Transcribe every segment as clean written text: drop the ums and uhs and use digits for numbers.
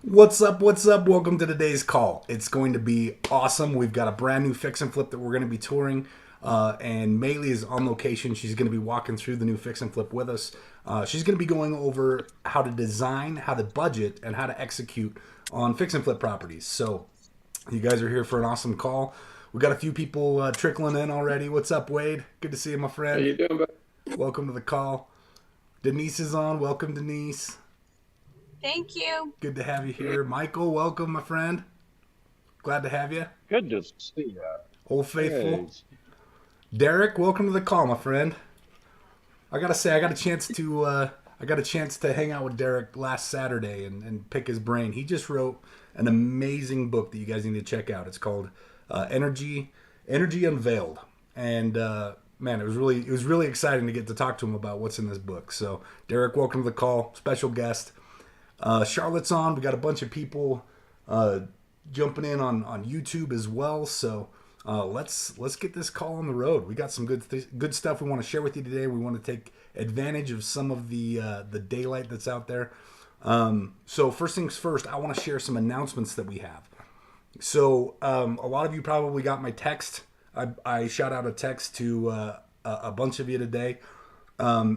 What's up? What's up? Welcome to today's call. It's going to be awesome. We've got a brand new fix and flip that we're going to be touring, and Maeli is on location. She's going to be walking through the new fix and flip with us. She's going to be going over how to design, how to budget, and how to execute on fix and flip properties. So, you guys are here for an awesome call. We got a few people trickling in already. What's up, Wade? Good to see you, my How friend. you doing, bud? Welcome to the call. Denise is on. Welcome, Denise. Thank you. Good to have you here. Michael, welcome, my friend. Glad to have you. Good to see you. Old Hey, Faithful. Derek, welcome to the call, my friend. I gotta say, I got a chance to hang out with Derek last Saturday and pick his brain. He just wrote an amazing book that you guys need to check out. It's called Energy Unveiled, and man, it was really exciting to get to talk to him about what's in this book. So, Derek, welcome to the call. Special guest. Charlotte's on. We got a bunch of people uh, jumping in on YouTube as well. So let's get this call on the road. We got some good stuff we want to share with you today. We want to take advantage of some of the daylight that's out there. So first things first, I want to share some announcements that we have. So a lot of you probably got my text. I shot out a text to a bunch of you today.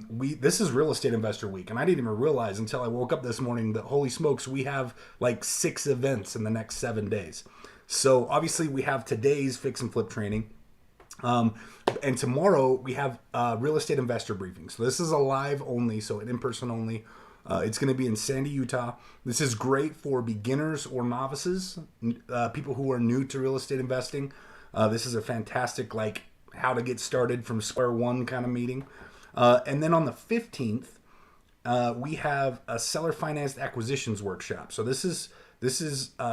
We This is real estate investor week, and I didn't even realize until I woke up this morning that holy smokes, we have like 6 events in the next 7 days. So obviously we have today's fix and flip training, um, and tomorrow we have real estate investor briefing. So this is a live only, so an in person only. It's going to be in Sandy, Utah. This is great for beginners or novices, people who are new to real estate investing. This is a fantastic how to get started from square one kind of meeting. And then on the 15th, we have a seller financed acquisitions workshop. So this is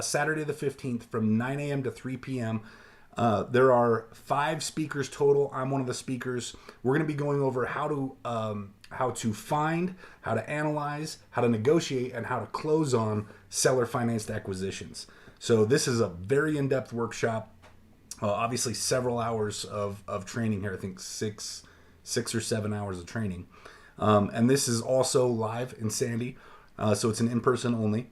Saturday the 15th from 9 a.m. to 3 p.m. There are 5 speakers total. I'm one of the speakers. We're going to be going over how to find, how to analyze, how to negotiate, and how to close on seller financed acquisitions. So this is a very in-depth workshop. Obviously, several hours of training here. I think 6 or 7 hours of training. And this is also live in Sandy, so it's an in-person only.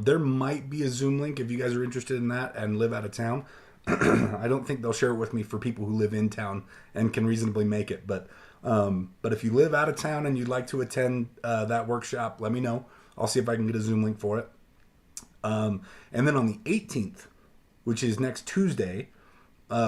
There might be a Zoom link if you guys are interested in that and live out of town. I don't think they'll share it with me for people who live in town and can reasonably make it. But if you live out of town and you'd like to attend that workshop, let me know. I'll see if I can get a Zoom link for it. And then on the 18th, which is next Tuesday,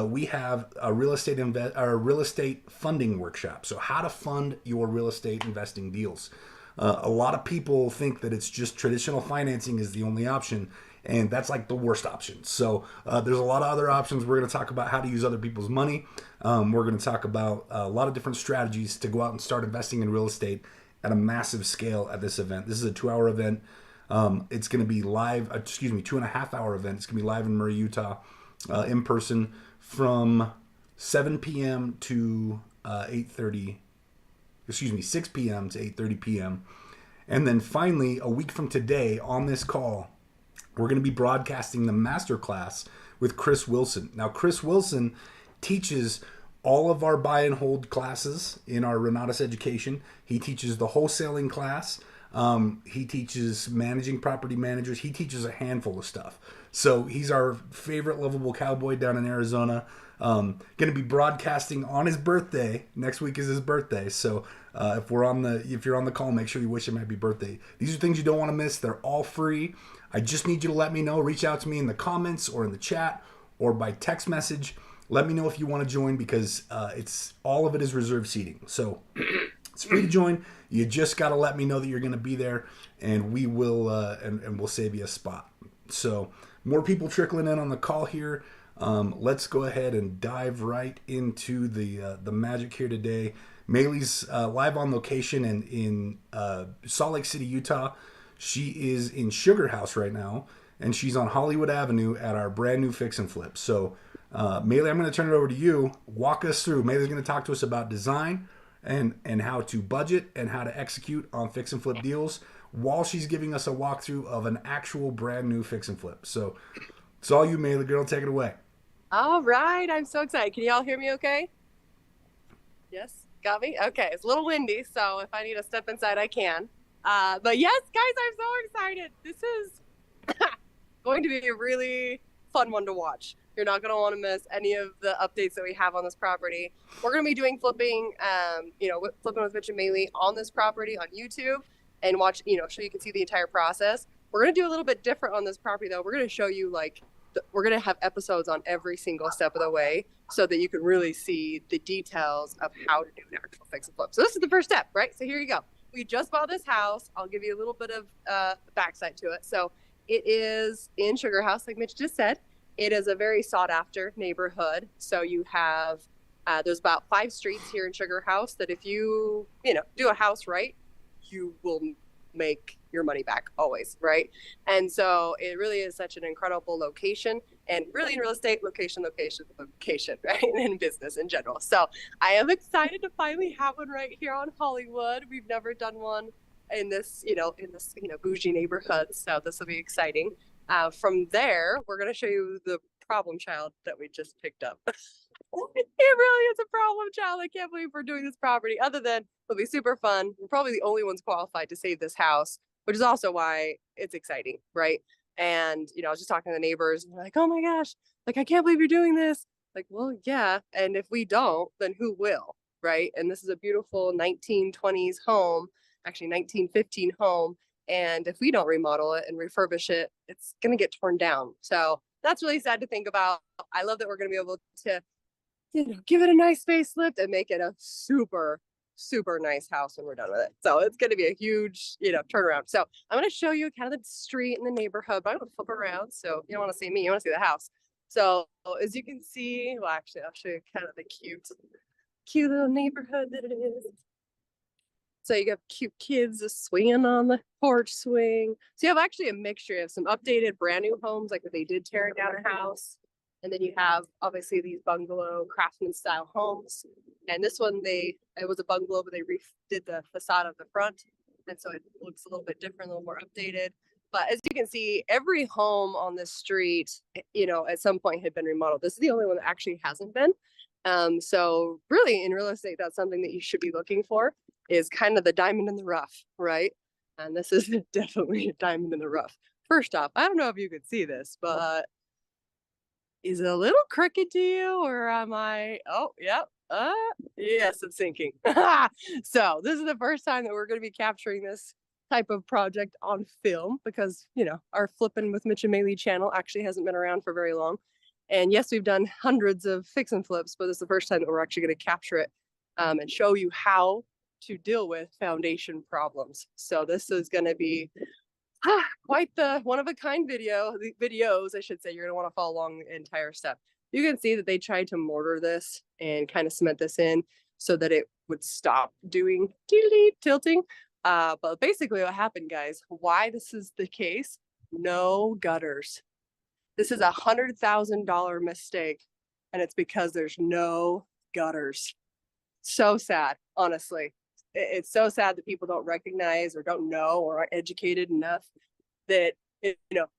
we have a real estate funding workshop. So how to fund your real estate investing deals. A lot of people think that it's just traditional financing is the only option, and that's like the worst option. So there's a lot of other options. We're going to talk about how to use other people's money. We're going to talk about a lot of different strategies to go out and start investing in real estate at a massive scale at this event. This is a 2-hour event. It's going to be live, 2.5-hour event. It's going to be live in Murray, Utah, in person from 7 p.m. to 8:30. 6 p.m. to 8:30 p.m. And then finally, a week from today on this call, we're going to be broadcasting the masterclass with Chris Wilson. Now, Chris Wilson teaches all of our buy and hold classes in our Renatus education. He teaches the wholesaling class. He teaches managing property managers. He teaches a handful of stuff. So he's our favorite lovable cowboy down in Arizona. Going to be broadcasting on his birthday. Next week is his birthday. So if you're on the call, make sure you wish him happy birthday. These are things you don't want to miss. They're all free. I just need you to let me know. Reach out to me in the comments or in the chat or by text message. Let me know if you want to join because it's all of it is reserved seating. So it's free to join. You just got to let me know that you're going to be there, and we will and we'll save you a spot. So more people trickling in on the call here. Let's go ahead and dive right into the magic here today. Maeli's live on location and in Salt Lake City, Utah. She is in Sugar House right now, and she's on Hollywood Avenue at our brand new fix and flip. So, Maeli, I'm going to turn it over to you. Walk us through. Maeli's going to talk to us about design and how to budget and how to execute on fix and flip deals while she's giving us a walkthrough of an actual brand new fix and flip. So, it's all you, Maeli, girl. Take it away. All right. I'm so excited. Can you all hear me okay? Yes? Got me? Okay. It's a little windy, so if I need to step inside, I can. But yes, guys, I'm so excited. This is going to be a really fun one to watch. You're not going to want to miss any of the updates that we have on this property. We're going to be doing flipping, flipping with Mitch Maeli on this property on YouTube and watch, so you can see the entire process. We're going to do a little bit different on this property though. We're going to show you we're going to have episodes on every single step of the way so that you can really see the details of how to do an actual fix and flip. So this is the first step, right? So here you go. We just bought this house. I'll give you a little bit of backside to it. So it is in Sugar House, like Mitch just said. It is a very sought after neighborhood. So you have, there's about 5 streets here in Sugar House that if you, do a house right, you will make your money back always, right? And so it really is such an incredible location, and really in real estate, location, right? And in business in general. So I am excited to finally have one right here on Hollywood. We've never done one in this, bougie neighborhood. So this will be exciting. From there, we're going to show you the problem child that we just picked up. It really is a problem child. I can't believe we're doing this property. Other than it'll be super fun. We're probably the only ones qualified to save this house, which is also why it's exciting, right? And I was just talking to the neighbors, and they're like, "Oh my gosh, like I can't believe you're doing this." Like, well, yeah. And if we don't, then who will, right? And this is a beautiful 1920s home, actually 1915 home. And if we don't remodel it and refurbish it, it's gonna get torn down. So that's really sad to think about. I love that we're gonna be able to give it a nice facelift and make it a super, super nice house when we're done with it. So it's going to be a huge, turnaround. So I'm going to show you kind of the street and the neighborhood, but I'm going to flip around. So you don't want to see me, you want to see the house. So as you can see, well, actually, I'll show you kind of the cute little neighborhood that it is. So you have cute kids just swinging on the porch swing. So you have actually a mixture of some updated brand new homes, like if they did tear down a house. And then you have obviously these bungalow craftsman style homes. And this one, it was a bungalow, but they redid the facade of the front. And so it looks a little bit different, a little more updated. But as you can see, every home on this street, at some point had been remodeled. This is the only one that actually hasn't been. So really in real estate, that's something that you should be looking for, is kind of the diamond in the rough, right? And this is definitely a diamond in the rough. First off, I don't know if you could see this, but is it a little crooked to you, or am I? Oh, yep. Yes, I'm sinking. So this is the first time that we're going to be capturing this type of project on film, because our Flippin' with Mitch and Maeli channel actually hasn't been around for very long. And yes, we've done hundreds of fix and flips, but this is the first time that we're actually going to capture it and show you how to deal with foundation problems. So this is going to be quite the one-of-a-kind videos, I should say. You're going to want to follow along the entire step. You can see that they tried to mortar this and kind of cement this in so that it would stop doing tilting. But basically what happened, guys, why this is the case, no gutters. This is $100,000 mistake, and it's because there's no gutters. So sad, honestly. It's so sad that people don't recognize or don't know or aren't educated enough that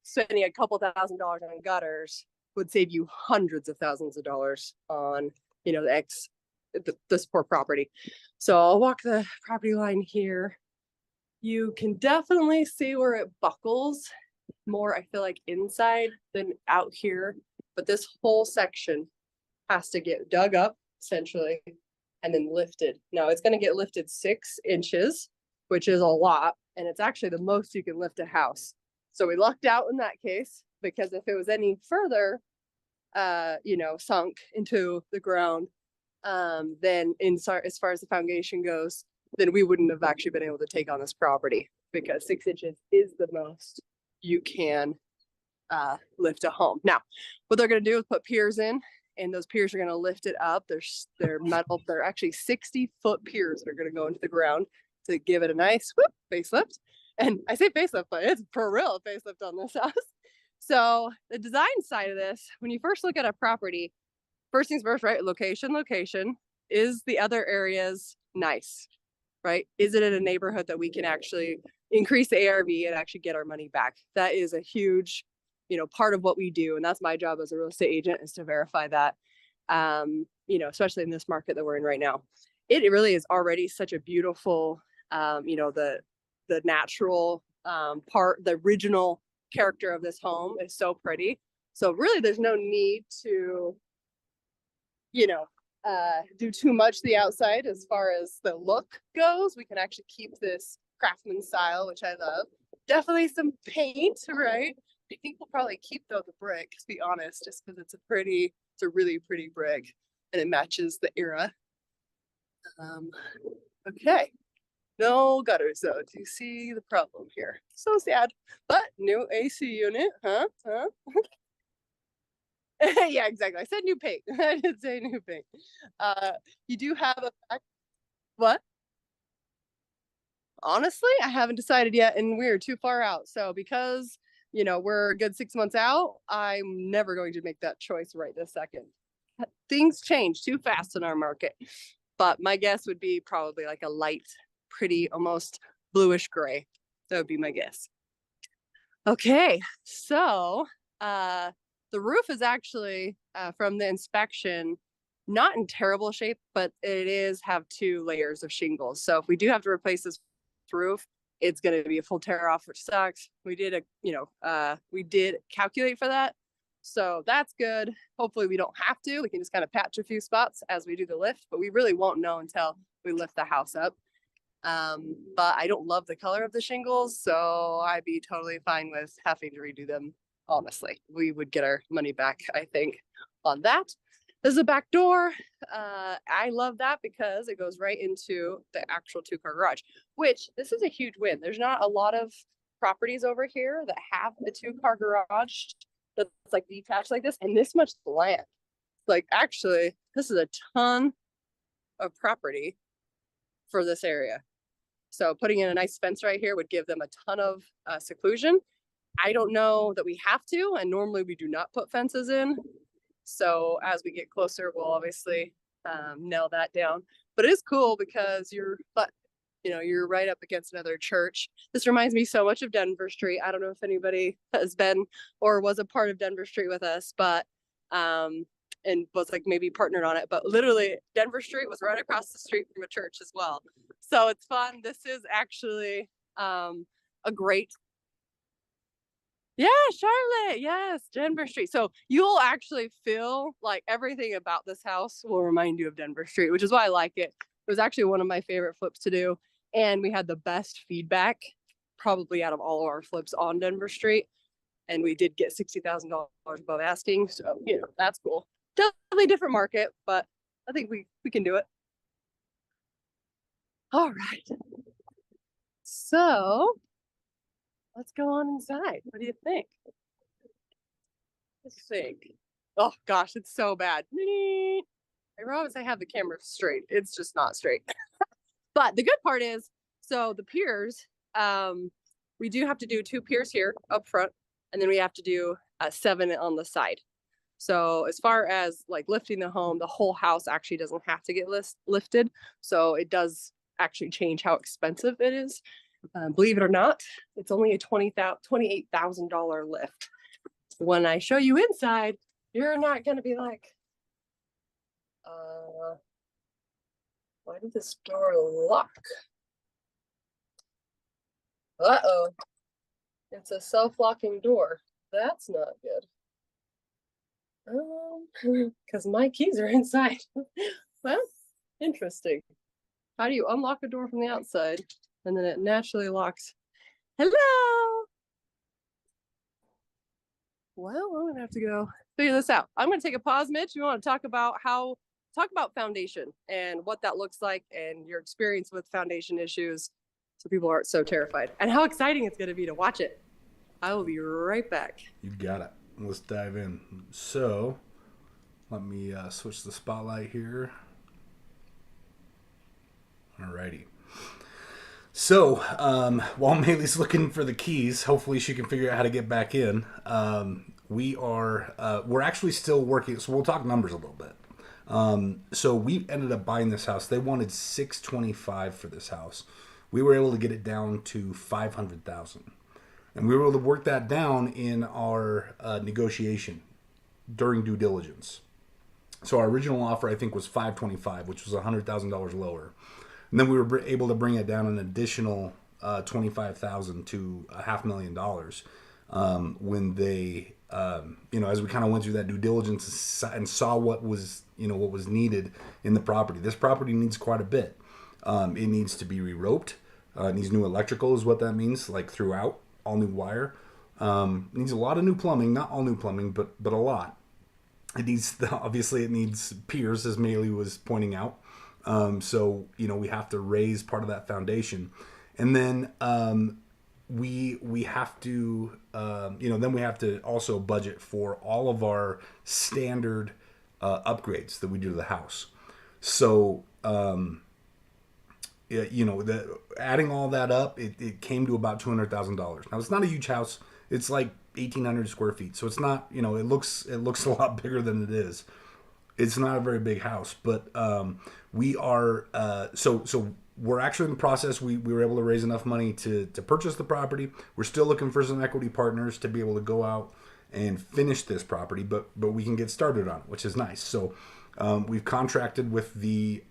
spending a couple $1,000s on gutters would save you hundreds of thousands of dollars on this poor property. So I'll walk the property line here. You can definitely see where it buckles more, I feel like, inside than out here, but this whole section has to get dug up essentially and then lifted. Now it's going to get lifted 6 inches, which is a lot, and it's actually the most you can lift a house. So we lucked out in that case, because if it was any further sunk into the ground, then as far as the foundation goes, then we wouldn't have actually been able to take on this property, because 6 inches is the most you can lift a home. Now, what they're going to do is put piers in, and those piers are going to lift it up. They're metal. They're actually 60-foot piers that are going to go into the ground to give it a nice facelift. And I say facelift, but it's for real facelift on this house. So the design side of this, when you first look at a property, first things first, right? Location. Is the other areas nice, right? Is it in a neighborhood that we can actually increase the ARV and actually get our money back? That is a huge part of what we do. And that's my job as a real estate agent, is to verify that, especially in this market that we're in right now. It really is already such a beautiful, the the natural part, the original character of this home is so pretty. So really, there's no need to, you know, do too much to the outside as far as the look goes. We can actually keep this craftsman style, which I love. Definitely some paint, right? I think we'll probably keep though the brick, to be honest, just because it's a really pretty brick and it matches the era. Okay. No gutters though. Do you see the problem here? So sad. But new AC unit, huh? Yeah, exactly. I said new paint. I did say new paint. You do have a what? Honestly, I haven't decided yet, and we're too far out. So because we're a good 6 months out, I'm never going to make that choice right this second. Things change too fast in our market. But my guess would be probably like a light, pretty, almost bluish gray. That would be my guess. Okay, so the roof is actually from the inspection not in terrible shape, but it is have 2 layers of shingles. So if we do have to replace this roof, it's going to be a full tear off, which sucks. We did we did calculate for that, so that's good. Hopefully we don't have to. We can just kind of patch a few spots as we do the lift, but we really won't know until we lift the house up. But I don't love the color of the shingles, so I'd be totally fine with having to redo them. Honestly, we would get our money back, I think, on that. There's a back door. I love that because it goes right into the actual 2-car garage, which this is a huge win. There's not a lot of properties over here that have a 2-car garage that's like detached like this, and this much land. Like, actually, this is a ton of property for this area. So putting in a nice fence right here would give them a ton of seclusion. I don't know that we have to, and normally we do not put fences in. So as we get closer, we'll obviously nail that down. But it is cool because you're right up against another church. This reminds me so much of Denver Street. I don't know if anybody has been or was a part of Denver Street with us, but and was like maybe partnered on it. But literally, Denver Street was right across the street from a church as well. So it's fun. This is actually a great. Yeah, Charlotte. Yes, Denver Street. So you'll actually feel like everything about this house will remind you of Denver Street, which is why I like it. It was actually one of my favorite flips to do. And we had the best feedback probably out of all of our flips on Denver Street. And we did get $60,000 above asking. So, that's cool. Definitely different market, but I think we can do it. All right. So let's go on inside. What do you think? Let's think. Oh gosh, it's so bad. I promise I have the camera straight. It's just not straight. But the good part is, so the piers, we do have to do 2 piers here up front, and then we have to do 7 on the side. So as far as like lifting the home, the whole house actually doesn't have to get lifted. So it does actually change how expensive it is. Believe it or not, it's only a $28,000 lift. When I show you inside, you're not going to be like, why did this door lock? Uh-oh. It's a self-locking door. That's not good. Because my keys are inside. Well, interesting. How do you unlock a door from the outside? And then it naturally locks. Hello. Well, I'm gonna have to go figure this out. I'm gonna take a pause, Mitch. You want to talk about foundation and what that looks like and your experience with foundation issues, so people aren't so terrified, and how exciting it's gonna be to watch it. I will be right back. You got it. Let's dive in. So let me switch the spotlight here. Alrighty. So while Maeli's looking for the keys, hopefully she can figure out how to get back in. We're actually still working. So we'll talk numbers a little bit. So we ended up buying this house. They wanted $625,000 for this house. We were able to get it down to $500,000, and we were able to work that down in our negotiation during due diligence. So our original offer, I think, was $525,000, which was $100,000 lower. And then we were able to bring it down an additional $25,000 to $500,000 when they, as we kind of went through that due diligence and saw what was needed in the property. This property needs quite a bit. It needs to be re-roped. It needs new electrical, is what that means, like throughout, all new wire. It needs a lot of new plumbing, not all new plumbing, but a lot. It needs, obviously, it needs piers, as Maeli was pointing out. So we have to raise part of that foundation, and then we have to then we have to also budget for all of our standard upgrades that we do to the house. So adding all that up, it came to about $200,000. Now it's not a huge house. It's like 1,800 square feet. So it's not, it looks a lot bigger than it is. It's not a very big house, but we are so we're actually in the process. We were able to raise enough money to purchase the property. We're still looking for some equity partners to be able to go out and finish this property, but we can get started on it, which is nice. So we've contracted with the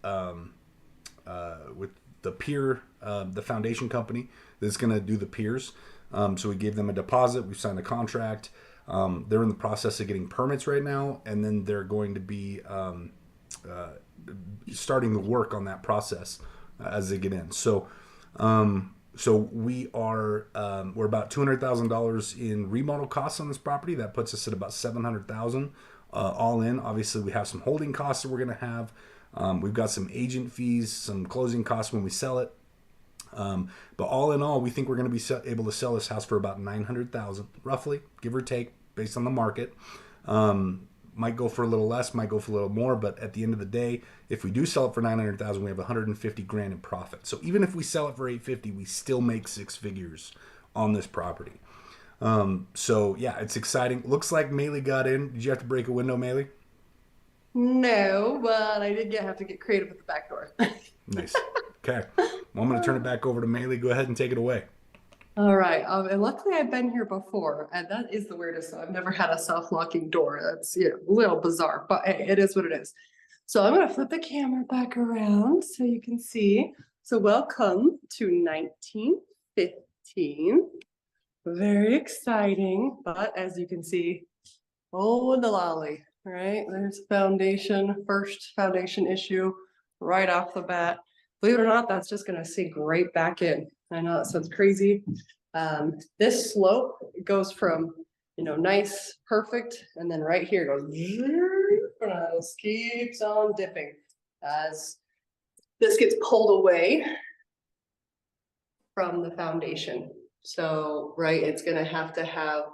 pier, the foundation company that's going to do the piers. So we gave them a deposit. We've signed a contract. They're in the process of getting permits right now, and then they're going to be starting the work on that process as they get in. So we are we're about $200,000 in remodel costs on this property. That puts us at about $700,000 all in. Obviously, we have some holding costs that we're going to have. We've got some agent fees, some closing costs when we sell it. But all in all, we think we're going to be able to sell this house for about $900,000, roughly, give or take, based on the market. Might go for a little less, might go for a little more, but at the end of the day, if we do sell it for $900,000, we have $150,000 in profit. So even if we sell it for $850,000, we still make six figures on this property. So yeah, it's exciting. Looks like Maeli got in. Did you have to break a window, Maeli? No, but I did have to get creative with the back door. Nice. Okay. Well, I'm going to turn it back over to Maeli. Go ahead and take it away. All right. And luckily I've been here before, and that is the weirdest. So I've never had a self-locking door. That's a little bizarre, but hey, it is what it is. So I'm going to flip the camera back around so you can see. So welcome to 1915. Very exciting, but as you can see, oh, the lolly, right? There's foundation, first foundation issue right off the bat. Believe it or not, that's just going to sink right back in. I know that sounds crazy. This slope goes from, nice, perfect, and then right here goes, and it just keeps on dipping as this gets pulled away from the foundation. So, right, it's going to have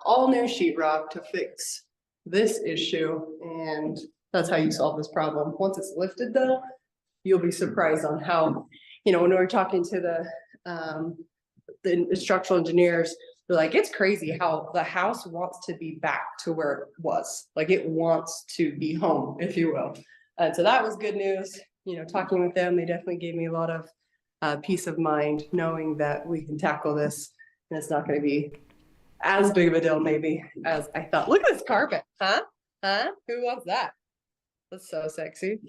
all new sheetrock to fix this issue, and that's how you solve this problem. Once it's lifted, though, you'll be surprised on how, when we were talking to the structural engineers, they're like, it's crazy how the house wants to be back to where it was. Like it wants to be home, if you will. And so that was good news. Talking with them, they definitely gave me a lot of peace of mind, knowing that we can tackle this and it's not going to be as big of a deal maybe as I thought. Look at this carpet, huh? Who wants that? That's so sexy.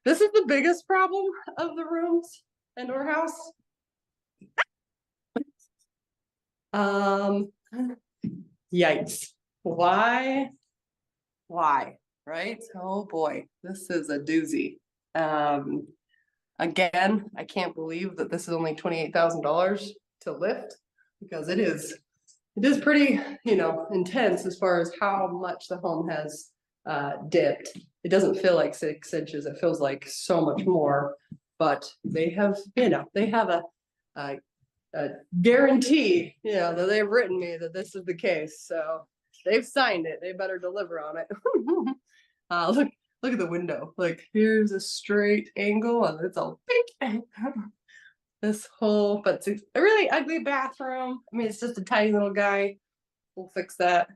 This is the biggest problem of the rooms in our house. Yikes. Why? Right? Oh boy, this is a doozy. Again, I can't believe that this is only $28,000 to lift, because it is pretty, intense as far as how much the home has dipped. It doesn't feel like 6 inches. It feels like so much more, but they have, they have a guarantee, that they've written me that this is the case. So they've signed it. They better deliver on it. Look at the window. Like here's a straight angle and it's all pink. This whole, but it's a really ugly bathroom. I mean, it's just a tiny little guy. We'll fix that.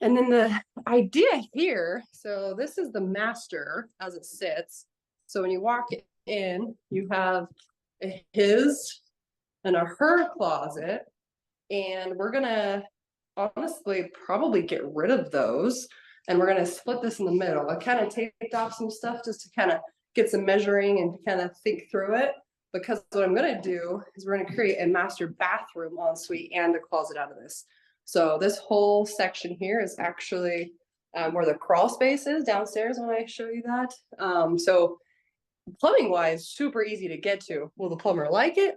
And then the idea here, so this is the master as it sits. So when you walk in, you have a his and a her closet. And we're gonna honestly probably get rid of those. And we're gonna split this in the middle. I kind of taped off some stuff just to kind of get some measuring and kind of think through it. because what I'm going to do is we're going to create a master bathroom ensuite and a closet out of this. So this whole section here is actually where the crawl space is downstairs when I show you that. So plumbing wise, super easy to get to. Will the plumber like it?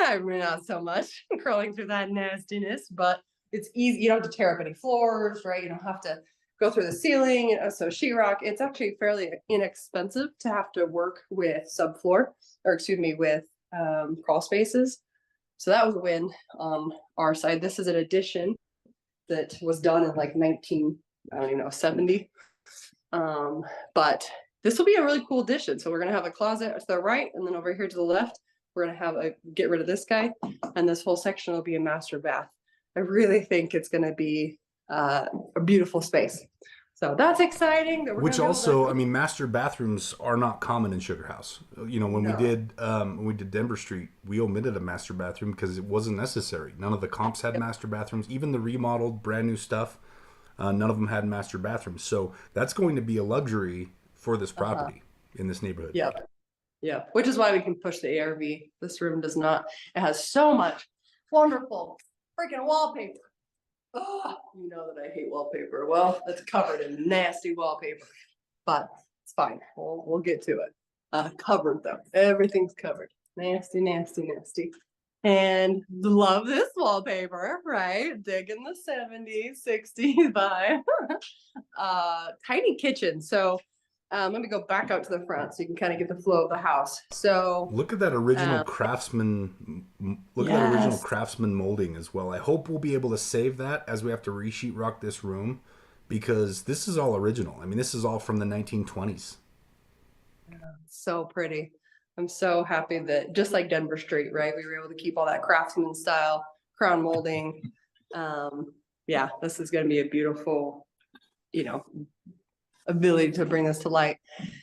Not so much crawling through that nastiness, but it's easy. You don't have to tear up any floors, right? You don't have to go through the ceiling. So sheetrock, it's actually fairly inexpensive to have to work with subfloor, or excuse me, with crawl spaces. So that was a win on our side. This is an addition that was done in like 70. But this will be a really cool addition. So we're going to have a closet to the right, and then over here to the left, we're going to have get rid of this guy, and this whole section will be a master bath. I really think it's going to be a beautiful space. So that's exciting. Which also, I mean, master bathrooms are not common in Sugar House. You know, when we did Denver Street, we omitted a master bathroom because it wasn't necessary. None of the comps had master bathrooms. Even the remodeled, brand new stuff, none of them had master bathrooms. So that's going to be a luxury for this property in this neighborhood. Yep. Yeah, which is why we can push the ARV. This room does not. It has so much wonderful freaking wallpaper. Oh, you know that I hate wallpaper. Well, it's covered in nasty wallpaper, but it's fine. We'll get to it. Covered though. Everything's covered. Nasty, nasty, nasty. And love this wallpaper, right? Digging the 70s, 60s vibe. Tiny kitchen. So let me go back out to the front so you can kind of get the flow of the house. So look at that original craftsman. Look at that original craftsman molding as well. I hope we'll be able to save that as we have to re-sheet rock this room, because this is all original. I mean, this is all from the 1920s. So pretty. I'm so happy that, just like Denver Street, right? We were able to keep all that craftsman style, crown molding. Yeah, this is going to be a beautiful, ability to bring this to light.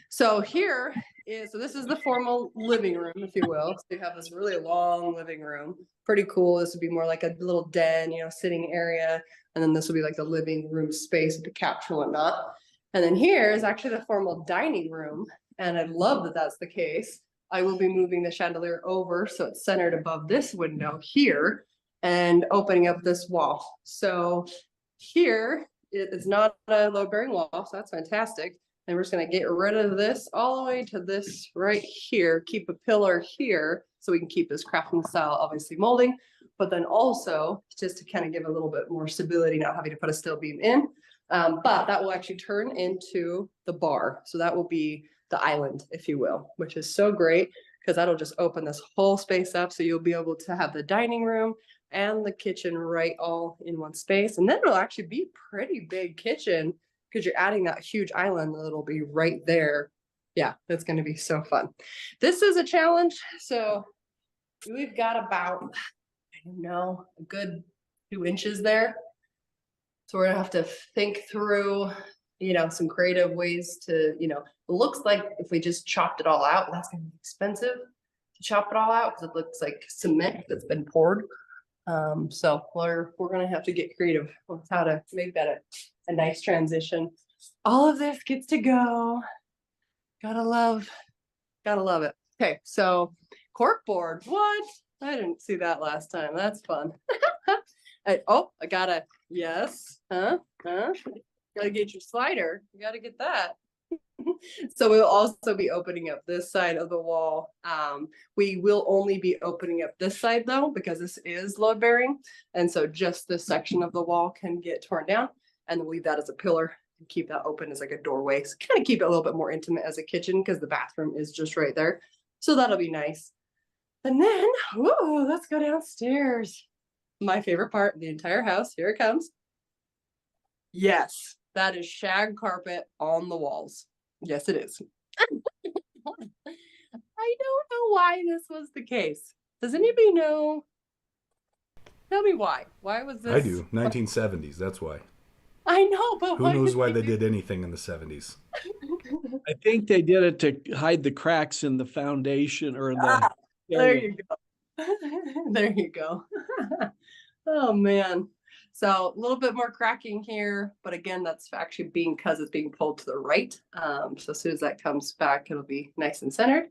So here is, so this is the formal living room, if you will. So you have this really long living room. Pretty cool. This would be more like a little den, sitting area. And then this would be like the living room space with the couch and whatnot. And then here is actually the formal dining room. And I love that that's the case. I will be moving the chandelier over so it's centered above this window here and opening up this wall. So here it is not a load-bearing wall, so that's fantastic. And we're just going to get rid of this all the way to this right here, keep a pillar here so we can keep this craftsman style, obviously molding, but then also just to kind of give a little bit more stability, not having to put a steel beam in. But that will actually turn into the bar. So that will be the island, if you will, which is so great because that'll just open this whole space up. So you'll be able to have the dining room and the kitchen right all in one space. And then it'll actually be a pretty big kitchen because you're adding that huge island that'll be right there. Yeah, that's going to be so fun. This is a challenge. So we've got about, a good 2 inches there. So we're gonna have to think through, some creative ways to, it looks like if we just chopped it all out, that's gonna be expensive to chop it all out because it looks like cement that's been poured. So we're gonna have to get creative with how to make that a nice transition. All of this gets to go. Gotta love it. Okay, so corkboard. What? I didn't see that last time. That's fun. I gotta, yes. Gotta get your slider. You gotta get that. So we'll also be opening up this side of the wall. We will only be opening up this side though, because this is load bearing. And so just this section of the wall can get torn down and then leave that as a pillar and keep that open as like a doorway. So kind of keep it a little bit more intimate as a kitchen because the bathroom is just right there. So that'll be nice. And then, let's go downstairs. My favorite part of the entire house. Here it comes. Yes, that is shag carpet on the walls. Yes, it is. I don't know why this was the case. Does anybody know? Tell me why. Why was this? I do. 1970s. That's why. I know, but who knows why they did anything in the 70s? I think they did it to hide the cracks in the foundation or the. There you go. There you go. Oh man. So a little bit more cracking here, but again, that's actually because it's being pulled to the right. So as soon as that comes back, it'll be nice and centered.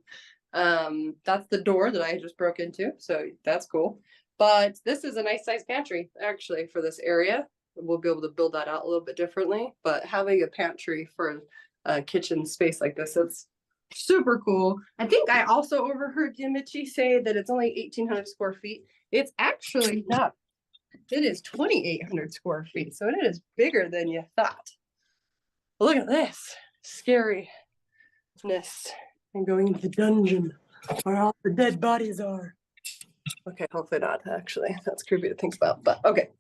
That's the door that I just broke into, so that's cool. But this is a nice size pantry actually for this area. We'll be able to build that out a little bit differently, but having a pantry for a kitchen space like this, it's super cool. I think I also overheard Mitchie say that it's only 1,800 square feet. It's actually not. It is 2,800 square feet, so it is bigger than you thought. Look at this scariness and going into the dungeon where all the dead bodies are. Okay, hopefully not, actually. That's creepy to think about, but okay.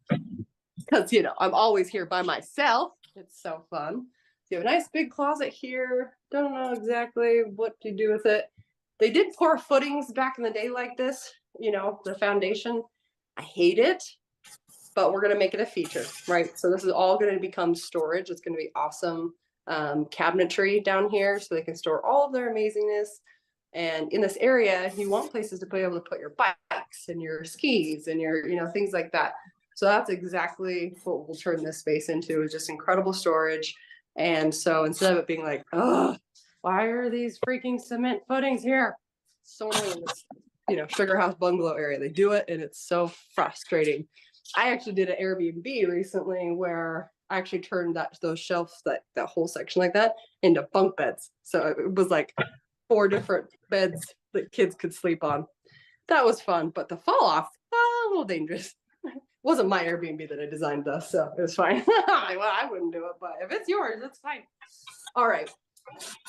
Because, I'm always here by myself. It's so fun. So you have a nice big closet here. Don't know exactly what to do with it. They did pour footings back in the day like this, the foundation. I hate it, but we're going to make it a feature, right? So this is all going to become storage. It's going to be awesome cabinetry down here so they can store all of their amazingness. And in this area, you want places to be able to put your bikes and your skis and your, things like that. So that's exactly what we'll turn this space into, is just incredible storage. And so instead of it being like, oh, why are these freaking cement footings here? So annoying in this, Sugar House bungalow area. They do it and it's so frustrating. I actually did an Airbnb recently where I actually turned those shelves, that whole section like that, into bunk beds. So it was like 4 different beds that kids could sleep on. That was fun, but the fall off, a little dangerous. Wasn't my Airbnb that I designed though, so it was fine. Well, I wouldn't do it, but if it's yours, it's fine. All right,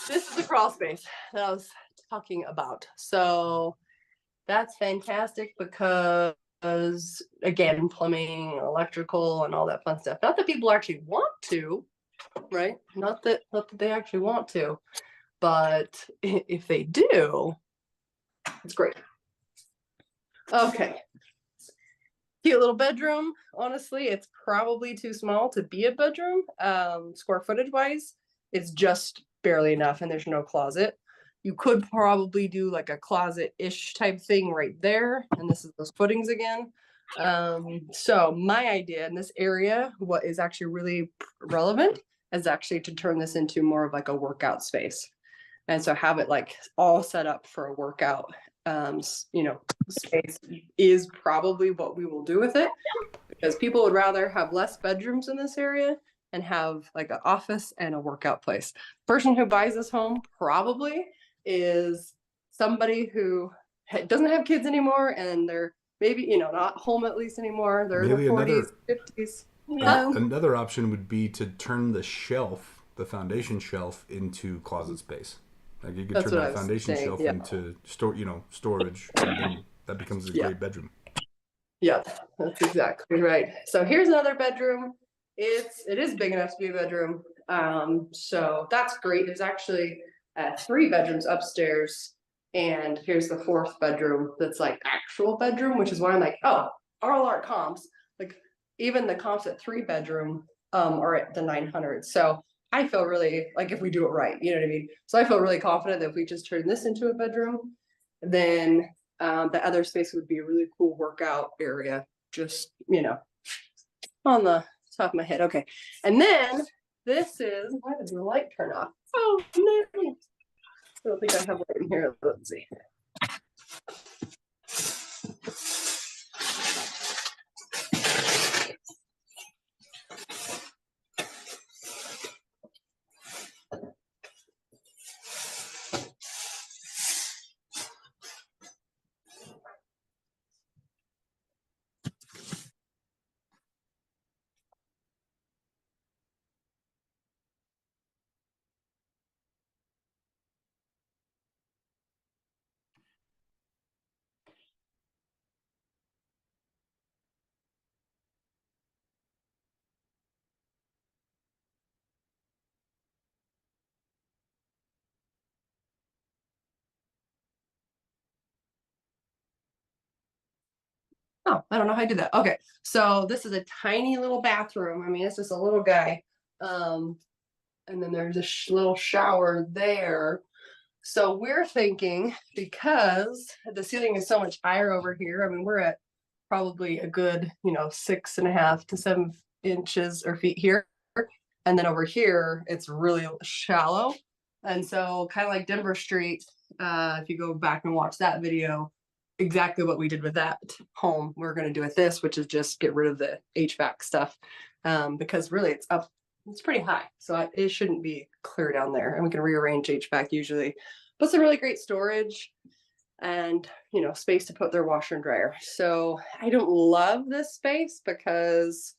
this is the crawl space that I was talking about. So that's fantastic because, again, plumbing, electrical, and all that fun stuff. Not that people actually want to, right? Not that they actually want to, but if they do, it's great. Okay. Cute little bedroom. Honestly, it's probably too small to be a bedroom. Square footage wise, it's just barely enough, and there's no closet. You could probably do like a closet-ish type thing right there, and this is those footings again. So my idea in this area, what is actually really relevant, is actually to turn this into more of like a workout space, and so have it like all set up for a workout. Space is probably what we will do with it, because people would rather have less bedrooms in this area and have like an office and a workout place. Person who buys this home probably is somebody who doesn't have kids anymore, and they're maybe, not home at least anymore. They're in their 40s, 50s. Another option would be to turn the foundation shelf into closet space. Like you could turn that foundation shelf into storage, and then that becomes a great bedroom. Yeah, that's exactly right. So here's another bedroom. It is big enough to be a bedroom. So that's great. There's actually 3 bedrooms upstairs, and here's the 4th bedroom that's like actual bedroom, which is why I'm like, oh, all our comps, like even the comps at 3 bedroom are at the 900. So I feel really like, if we do it right, you know what I mean? So I feel really confident that if we just turn this into a bedroom, then the other space would be a really cool workout area, just, on the top of my head. Okay. And then this is, why did the light turn off? Oh, no. I don't think I have light in here. Let's see. Oh, I don't know how I did that. Okay, so this is a tiny little bathroom. I mean, it's just a little guy. And then there's a little shower there. So we're thinking, because the ceiling is so much higher over here, I mean, we're at probably a good, 6.5 to 7 inches or feet here. And then over here, it's really shallow. And so kind of like Denver Street, If you go back and watch that video, exactly what we did with that home, we're going to do with this, which is just get rid of the HVAC stuff, because really it's up, it's pretty high, so it shouldn't be clear down there, and we can rearrange HVAC usually. But some really great storage and, you know, space to put their washer and dryer. So I don't love this space because,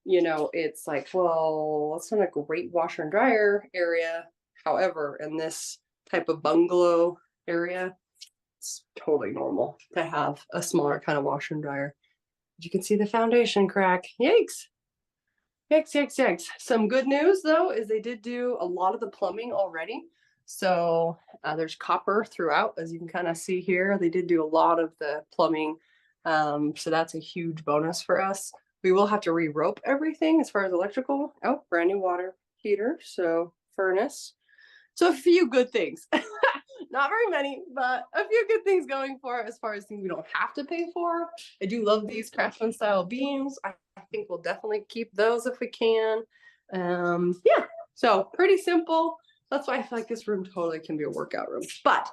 you know, it's like, well, it's not a great washer and dryer area. However, in this type of bungalow area, it's totally normal to have a smaller kind of washer and dryer. You can see the foundation crack. Yikes. Yikes, yikes, yikes. Some good news though is they did do a lot of the plumbing already. So there's copper throughout, as you can kind of see here. They did do a lot of the plumbing. So that's a huge bonus for us. We will have to re-rope everything as far as electrical. Oh, brand new water heater. So furnace. So a few good things. Not very many, but a few good things going for it as far as things we don't have to pay for. I do love these craftsman style beams. I think we'll definitely keep those if we can. Yeah, so pretty simple. That's why I feel like this room totally can be a workout room. But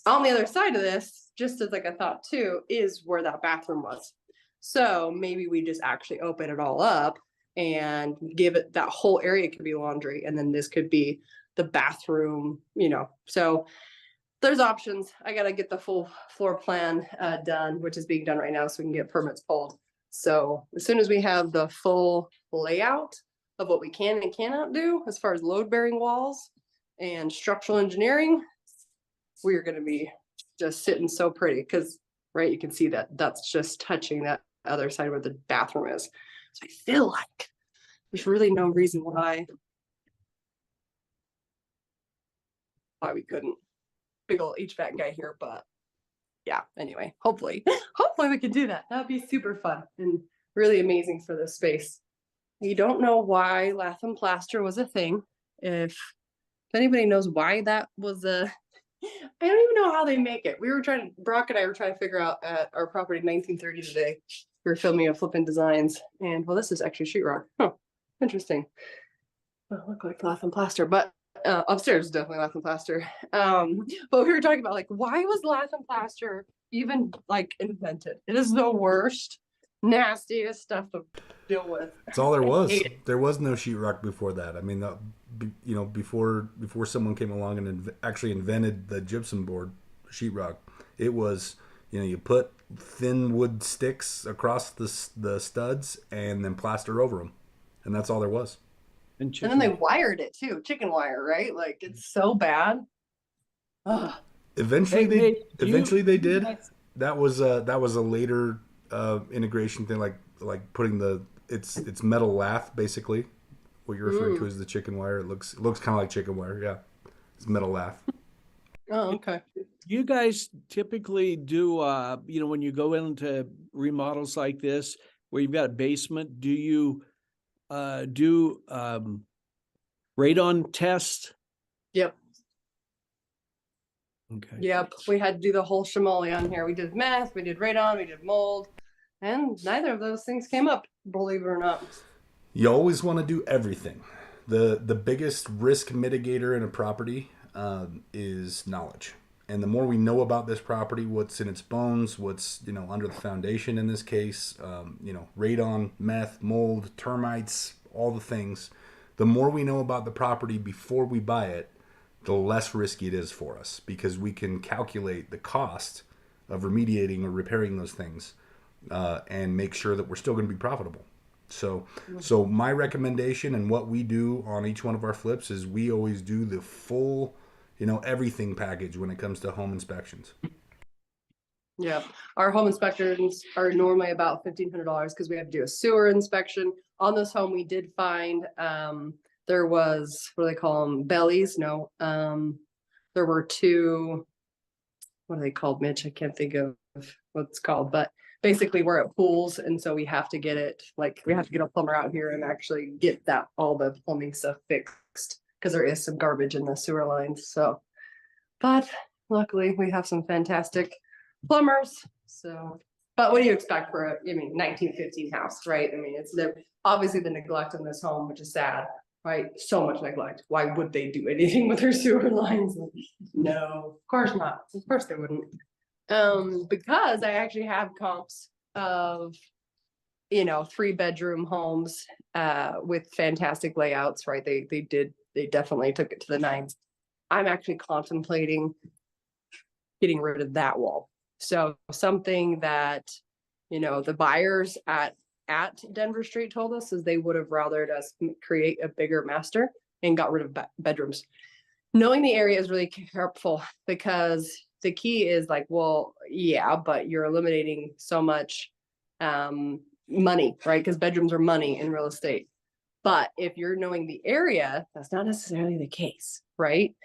on the other side of this, just as like a thought too, is where that bathroom was. So maybe we just actually open it all up and give it, that whole area could be laundry, and then this could be the bathroom, you know. So there's options. I got to get the full floor plan done, which is being done right now, so we can get permits pulled. So as soon as we have the full layout of what we can and cannot do as far as load bearing walls and structural engineering, we are going to be just sitting so pretty, because right, you can see that that's just touching that other side where the bathroom is. So I feel like there's really no reason why we couldn't. Big old HVAC guy here, but yeah, anyway, hopefully we could do that. That'd be super fun and really amazing for this space. You don't know why lath and plaster was a thing. If anybody knows why that was I don't even know how they make it. Brock and I were trying to figure out at our property 1930 today. We were filming a flipping designs, and well, this is actually sheetrock. Huh, interesting. Well, look like lath and plaster, but upstairs is definitely lath and plaster. But we were talking about like, why was lath and plaster even like invented? It is the worst, nastiest stuff to deal with. That's all there was. There was no sheetrock before that. I mean, you know, before someone came along and actually invented the gypsum board sheetrock, it was, you know, you put thin wood sticks across the studs and then plaster over them, and that's all there was. And then they wired it too, chicken wire, right? Like, it's so bad. Ugh. Eventually they did. That was a later integration thing, like putting it's metal lath, basically. What you're referring to is the chicken wire. It looks kind of like chicken wire. Yeah, it's metal lath. Oh, okay. You guys typically do, you know, when you go into remodels like this, where you've got a basement, do you do radon test? Yep. Okay. Yep. We had to do the whole shamoli on here. We did meth, we did radon, we did mold, and neither of those things came up, believe it or not. You always want to do everything. The biggest risk mitigator in a property is knowledge. And the more we know about this property, what's in its bones, what's, you know, under the foundation in this case, you know, radon, meth, mold, termites, all the things, the more we know about the property before we buy it, the less risky it is for us, because we can calculate the cost of remediating or repairing those things and make sure that we're still going to be profitable. So my recommendation and what we do on each one of our flips is we always do the full, you know, everything package when it comes to home inspections. Yeah, our home inspections are normally about $1,500 because we have to do a sewer inspection. On this home, we did find there was, what do they call them, bellies? No, there were two, what are they called, Mitch? I can't think of what it's called, but basically we're at pools, and so we have to get it, like, we have to get a plumber out here and actually get that, all the plumbing stuff fixed, because there is some garbage in the sewer lines. So, but luckily we have some fantastic plumbers. So, but what do you expect for a, 1915 house, right? I mean, it's obviously the neglect in this home, which is sad, right? So much neglect. Why would they do anything with their sewer lines? No, of course not. Of course they wouldn't. Because I actually have comps of, 3-bedroom homes with fantastic layouts, right? They definitely took it to the nines. I'm actually contemplating getting rid of that wall. So something that, the buyers at Denver Street told us is they would have rathered us create a bigger master and got rid of bedrooms. Knowing the area is really careful, because the key is like, well, yeah, but you're eliminating so much money, right? Because bedrooms are money in real estate. But if you're knowing the area, that's not necessarily the case, right?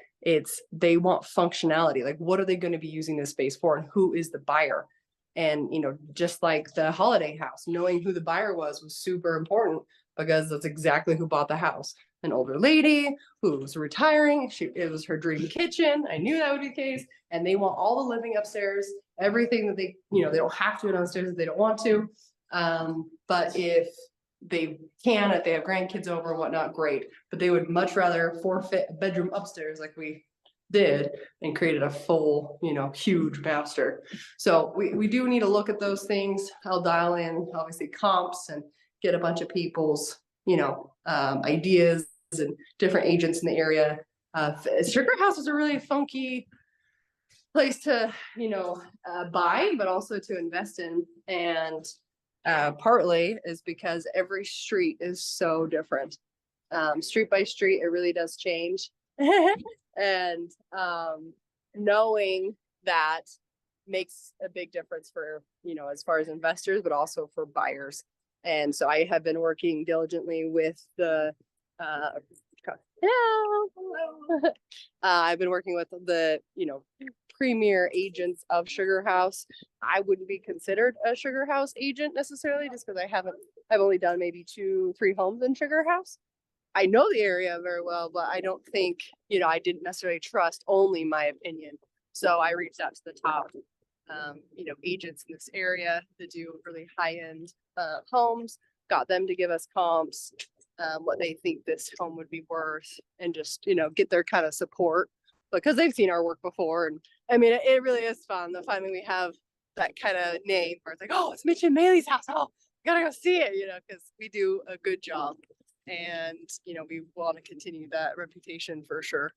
They want functionality. Like, what are they going to be using this space for, and who is the buyer? And, just like the Holiday House, knowing who the buyer was super important, because that's exactly who bought the house. An older lady who was retiring. It was her dream kitchen. I knew that would be the case. And they want all the living upstairs, everything that they don't have to downstairs if they don't want to. But if they can, if they have grandkids over and whatnot, great. But they would much rather forfeit a bedroom upstairs like we did and created a full, huge master. So we do need to look at those things. I'll dial in obviously comps and get a bunch of people's, ideas and different agents in the area. Sugar House is a really funky place to, buy, but also to invest in. And partly is because every street is so different. Street by street, it really does change. And knowing that makes a big difference for, as far as investors, but also for buyers. And so I have been working diligently with the I've been working with the, premier agents of Sugar House. I wouldn't be considered a Sugar House agent necessarily, just because I've only done maybe 2-3 homes in Sugar House. I know the area very well, but I don't think, I didn't necessarily trust only my opinion. So I reached out to the top, agents in this area that do really high-end homes, got them to give us comps, what they think this home would be worth, and just, get their kind of support, because they've seen our work before. And I mean, it really is fun. The finally we have that kind of name where it's like, oh, it's Mitch and Maeli's house. Oh, gotta go see it, because we do a good job. And, we want to continue that reputation for sure.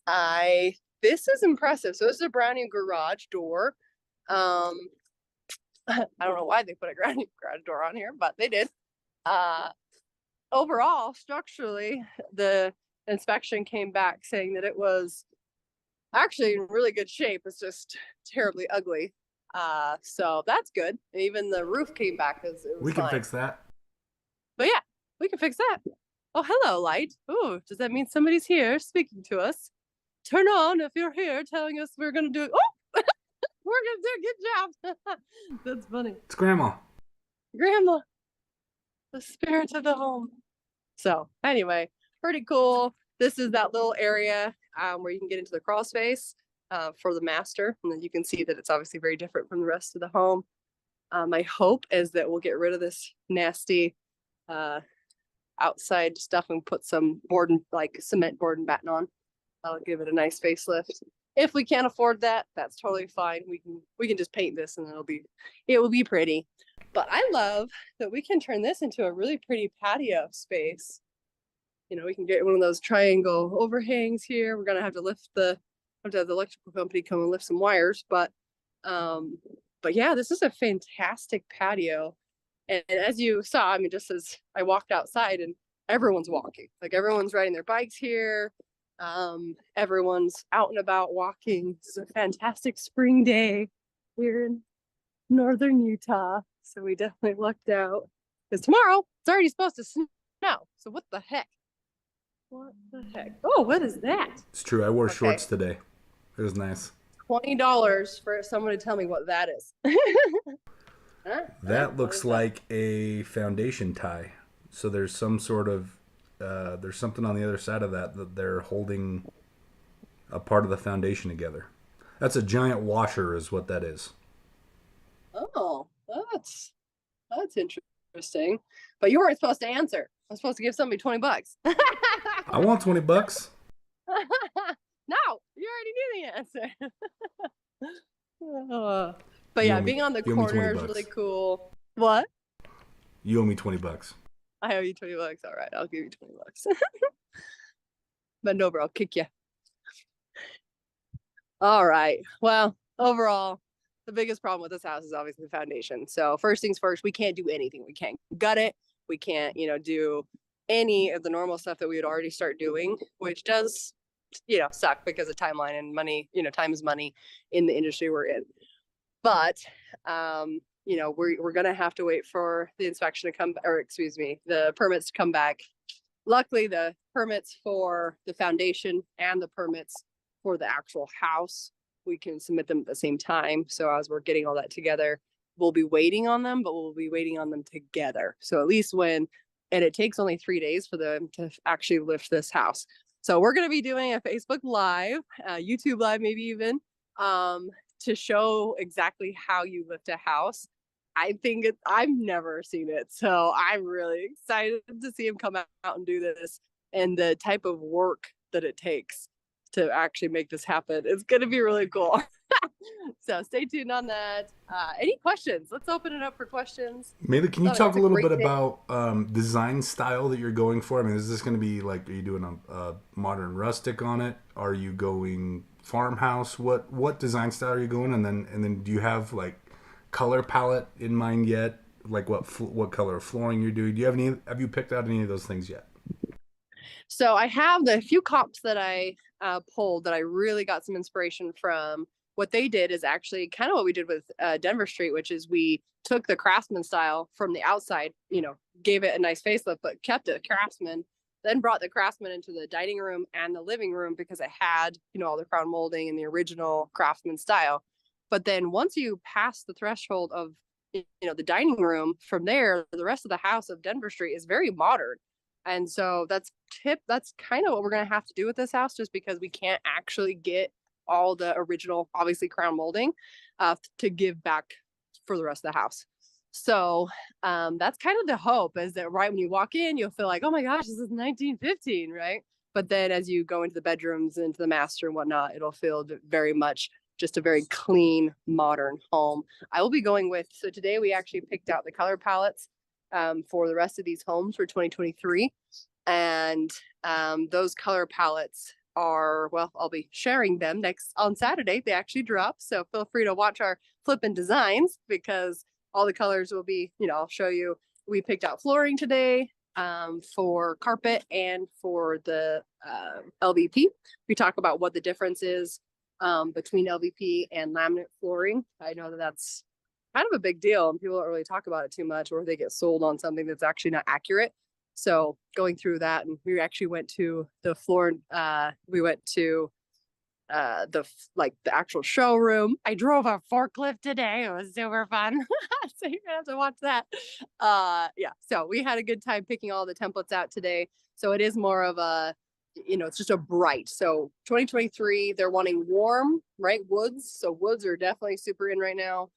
This is impressive. So this is a brand new garage door. I don't know why they put a brand new garage door on here, but they did. Overall, structurally, the inspection came back saying that it was actually in really good shape. It's just terribly ugly. So that's good. And even the roof came back as it was We can fine. fix that. But yeah, we can fix that. Oh, hello, light. Oh, does that mean somebody's here speaking to us? Turn on if you're here telling us we're going to do it. Oh, we're going to do a good job. That's funny. It's Grandma. Grandma, the spirit of the home. So anyway, pretty cool. This is that little area where you can get into the crawl space for the master. And then you can see that it's obviously very different from the rest of the home. My hope is that we'll get rid of this nasty outside stuff and put some board and like cement board and batten on. I'll give it a nice facelift. If we can't afford that, that's totally fine. We can just paint this and it will be pretty. But I love that we can turn this into a really pretty patio space. We can get one of those triangle overhangs here. We're gonna have to have the electrical company come and lift some wires, but yeah, this is a fantastic patio. And as you saw, I mean, just as I walked outside, and everyone's walking, like everyone's riding their bikes here. Everyone's out and about walking. This is a fantastic spring day here in northern Utah. So we definitely lucked out, because tomorrow it's already supposed to snow. So what the heck? What the heck? Oh, what is that? It's true. I wore shorts today. It was nice. $20 for someone to tell me what that is. That looks like a foundation tie. So there's some sort of there's something on the other side of that they're holding a part of the foundation together. That's a giant washer is what that is. Oh, that's interesting. interesting. But you weren't supposed to answer. I was supposed to give somebody $20. I want $20. No, you already knew the answer. But You yeah, owe me- being on the you owe me corner is 20 really bucks. cool. What? You owe me $20. I owe you $20. All right, I'll give you $20. Bend over, I'll kick you. All right. Well, overall, the biggest problem with this house is obviously the foundation. So first things first, we can't do anything. We can't gut it. We can't, do any of the normal stuff that we would already start doing, which does, suck because of timeline and money. Time is money in the industry we're in. But, we're going to have to wait for the inspection to come, or excuse me, the permits to come back. Luckily, the permits for the foundation and the permits for the actual house, we can submit them at the same time. So as we're getting all that together, we'll be waiting on them, but we'll be waiting on them together. So at least and it takes only 3 days for them to actually lift this house. So we're going to be doing a Facebook Live, YouTube Live, maybe even, to show exactly how you lift a house. I think I've never seen it. So I'm really excited to see him come out and do this and the type of work that it takes to actually make this happen. It's going to be really cool. So stay tuned on that. Any questions? Let's open it up for questions. Maybe can you talk a little bit day. about design style that you're going for? I mean, is this going to be like, are you doing a modern rustic on it? Are you going farmhouse? What design style are you going? And then do you have like color palette in mind yet? Like what color of flooring you're doing? Do you have you picked out any of those things yet? So I have the few comps that I pulled that I really got some inspiration from. What they did is actually kind of what we did with Denver Street, which is we took the Craftsman style from the outside, gave it a nice facelift, but kept it Craftsman, then brought the Craftsman into the dining room and the living room because it had, all the crown molding and the original Craftsman style. But then once you pass the threshold of, the dining room, from there, the rest of the house of Denver Street is very modern. And so that's kind of what we're going to have to do with this house, just because we can't actually get all the original, obviously, crown molding to give back for the rest of the house. So that's kind of the hope, is that right when you walk in, you'll feel like, oh my gosh, this is 1915, right? But then as you go into the bedrooms, into the master and whatnot, it'll feel very much just a very clean, modern home. I will be going so today we actually picked out the color palettes for the rest of these homes for 2023. And those color palettes are, I'll be sharing them on Saturday. They actually drop. So feel free to watch our flipping designs, because all the colors will be, I'll show you. We picked out flooring today for carpet and for the LVP. We talk about what the difference is between LVP and laminate flooring. I know that's kind of a big deal, and people don't really talk about it too much, or they get sold on something that's actually not accurate. So going through that, and we actually went to the floor. We went to the actual showroom. I drove a forklift today. It was super fun. So you're gonna have to watch that. Yeah. So we had a good time picking all the templates out today. So it is more of a, it's just a bright. So 2023, they're wanting warm, right? Woods. So woods are definitely super in right now.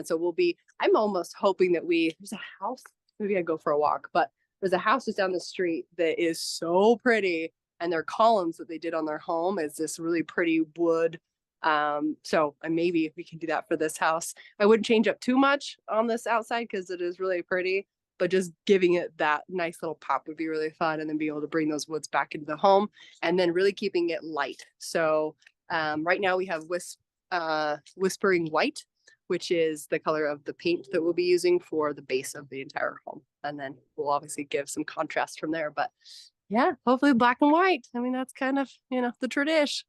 So I'm almost hoping that there's a house, maybe I'd go for a walk, but there's a house just down the street that is so pretty, and their columns that they did on their home is this really pretty wood. So maybe we can do that for this house. I wouldn't change up too much on this outside because it is really pretty, but just giving it that nice little pop would be really fun. And then be able to bring those woods back into the home, and then really keeping it light. So right now we have Whispering White, which is the color of the paint that we'll be using for the base of the entire home. And then we'll obviously give some contrast from there. But yeah, hopefully black and white. I mean, that's kind of, the tradition.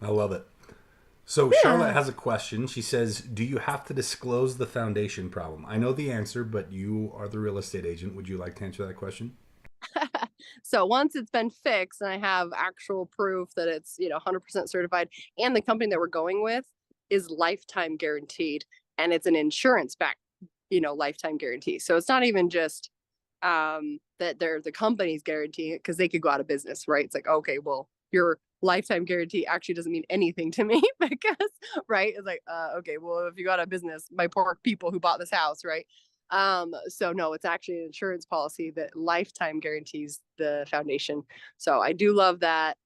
I love it. So Charlotte has a question. She says, do you have to disclose the foundation problem? I know the answer, but you are the real estate agent. Would you like to answer that question? So once it's been fixed and I have actual proof that it's, 100% certified, and the company that we're going with is lifetime guaranteed, and it's an insurance backed, lifetime guarantee. So it's not even just that they're the company's guaranteeing it, because they could go out of business, right? It's like, okay, well, your lifetime guarantee actually doesn't mean anything to me because, right? It's like, okay, well, if you go out of business, my poor people who bought this house, right? So no, it's actually an insurance policy that lifetime guarantees the foundation. So I do love that.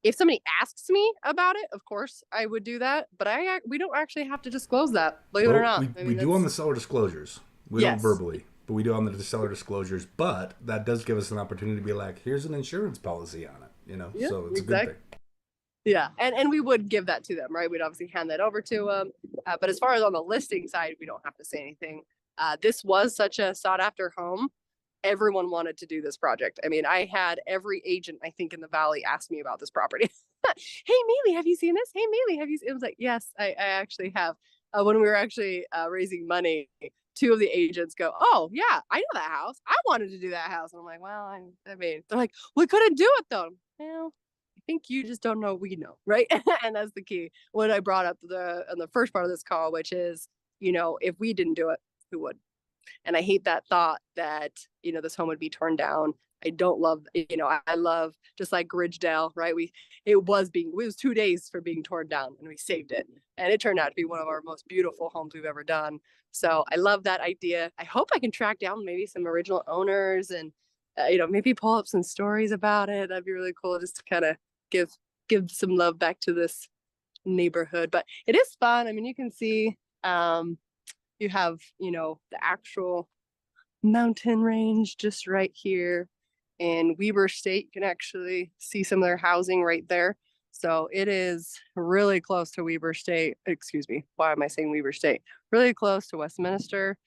If somebody asks me about it, of course I would do that, but we don't actually have to disclose that, believe it or not. We do on the seller disclosures. We don't Yes. verbally, but we do on the seller disclosures. But that does give us an opportunity to be like, here's an insurance policy on it, you know. Yeah, so it's a good exactly. thing. Yeah, and we would give that to them, right? We'd obviously hand that over to them. But as far as on the listing side, we don't have to say anything. This was such a sought after home. Everyone wanted to do this project. I mean, I had every agent, I think, in the Valley ask me about this property. Hey, Maeli, have you seen this? Hey, Maeli, have you seen? It was like, yes, I actually have. When we were actually raising money, two of the agents go, oh, yeah, I know that house. I wanted to do that house. And I'm like, well, I mean, they're like, we couldn't do it though. Well, I think you just don't know we know, right? And that's the key. What I brought up on the first part of this call, which is, if we didn't do it, who would? And I hate that thought that, this home would be torn down. I don't love, I love, just like Ridgedale, right? It was 2 days for being torn down and we saved it. And it turned out to be one of our most beautiful homes we've ever done. So I love that idea. I hope I can track down maybe some original owners and, maybe pull up some stories about it. That'd be really cool, just to kind of give some love back to this neighborhood. But it is fun. I mean, you can see, you have, the actual mountain range just right here in Weber State. You can actually see some of their housing right there. So it is really close to Weber State. Excuse me. Why am I saying Weber State? Really close to Westminster.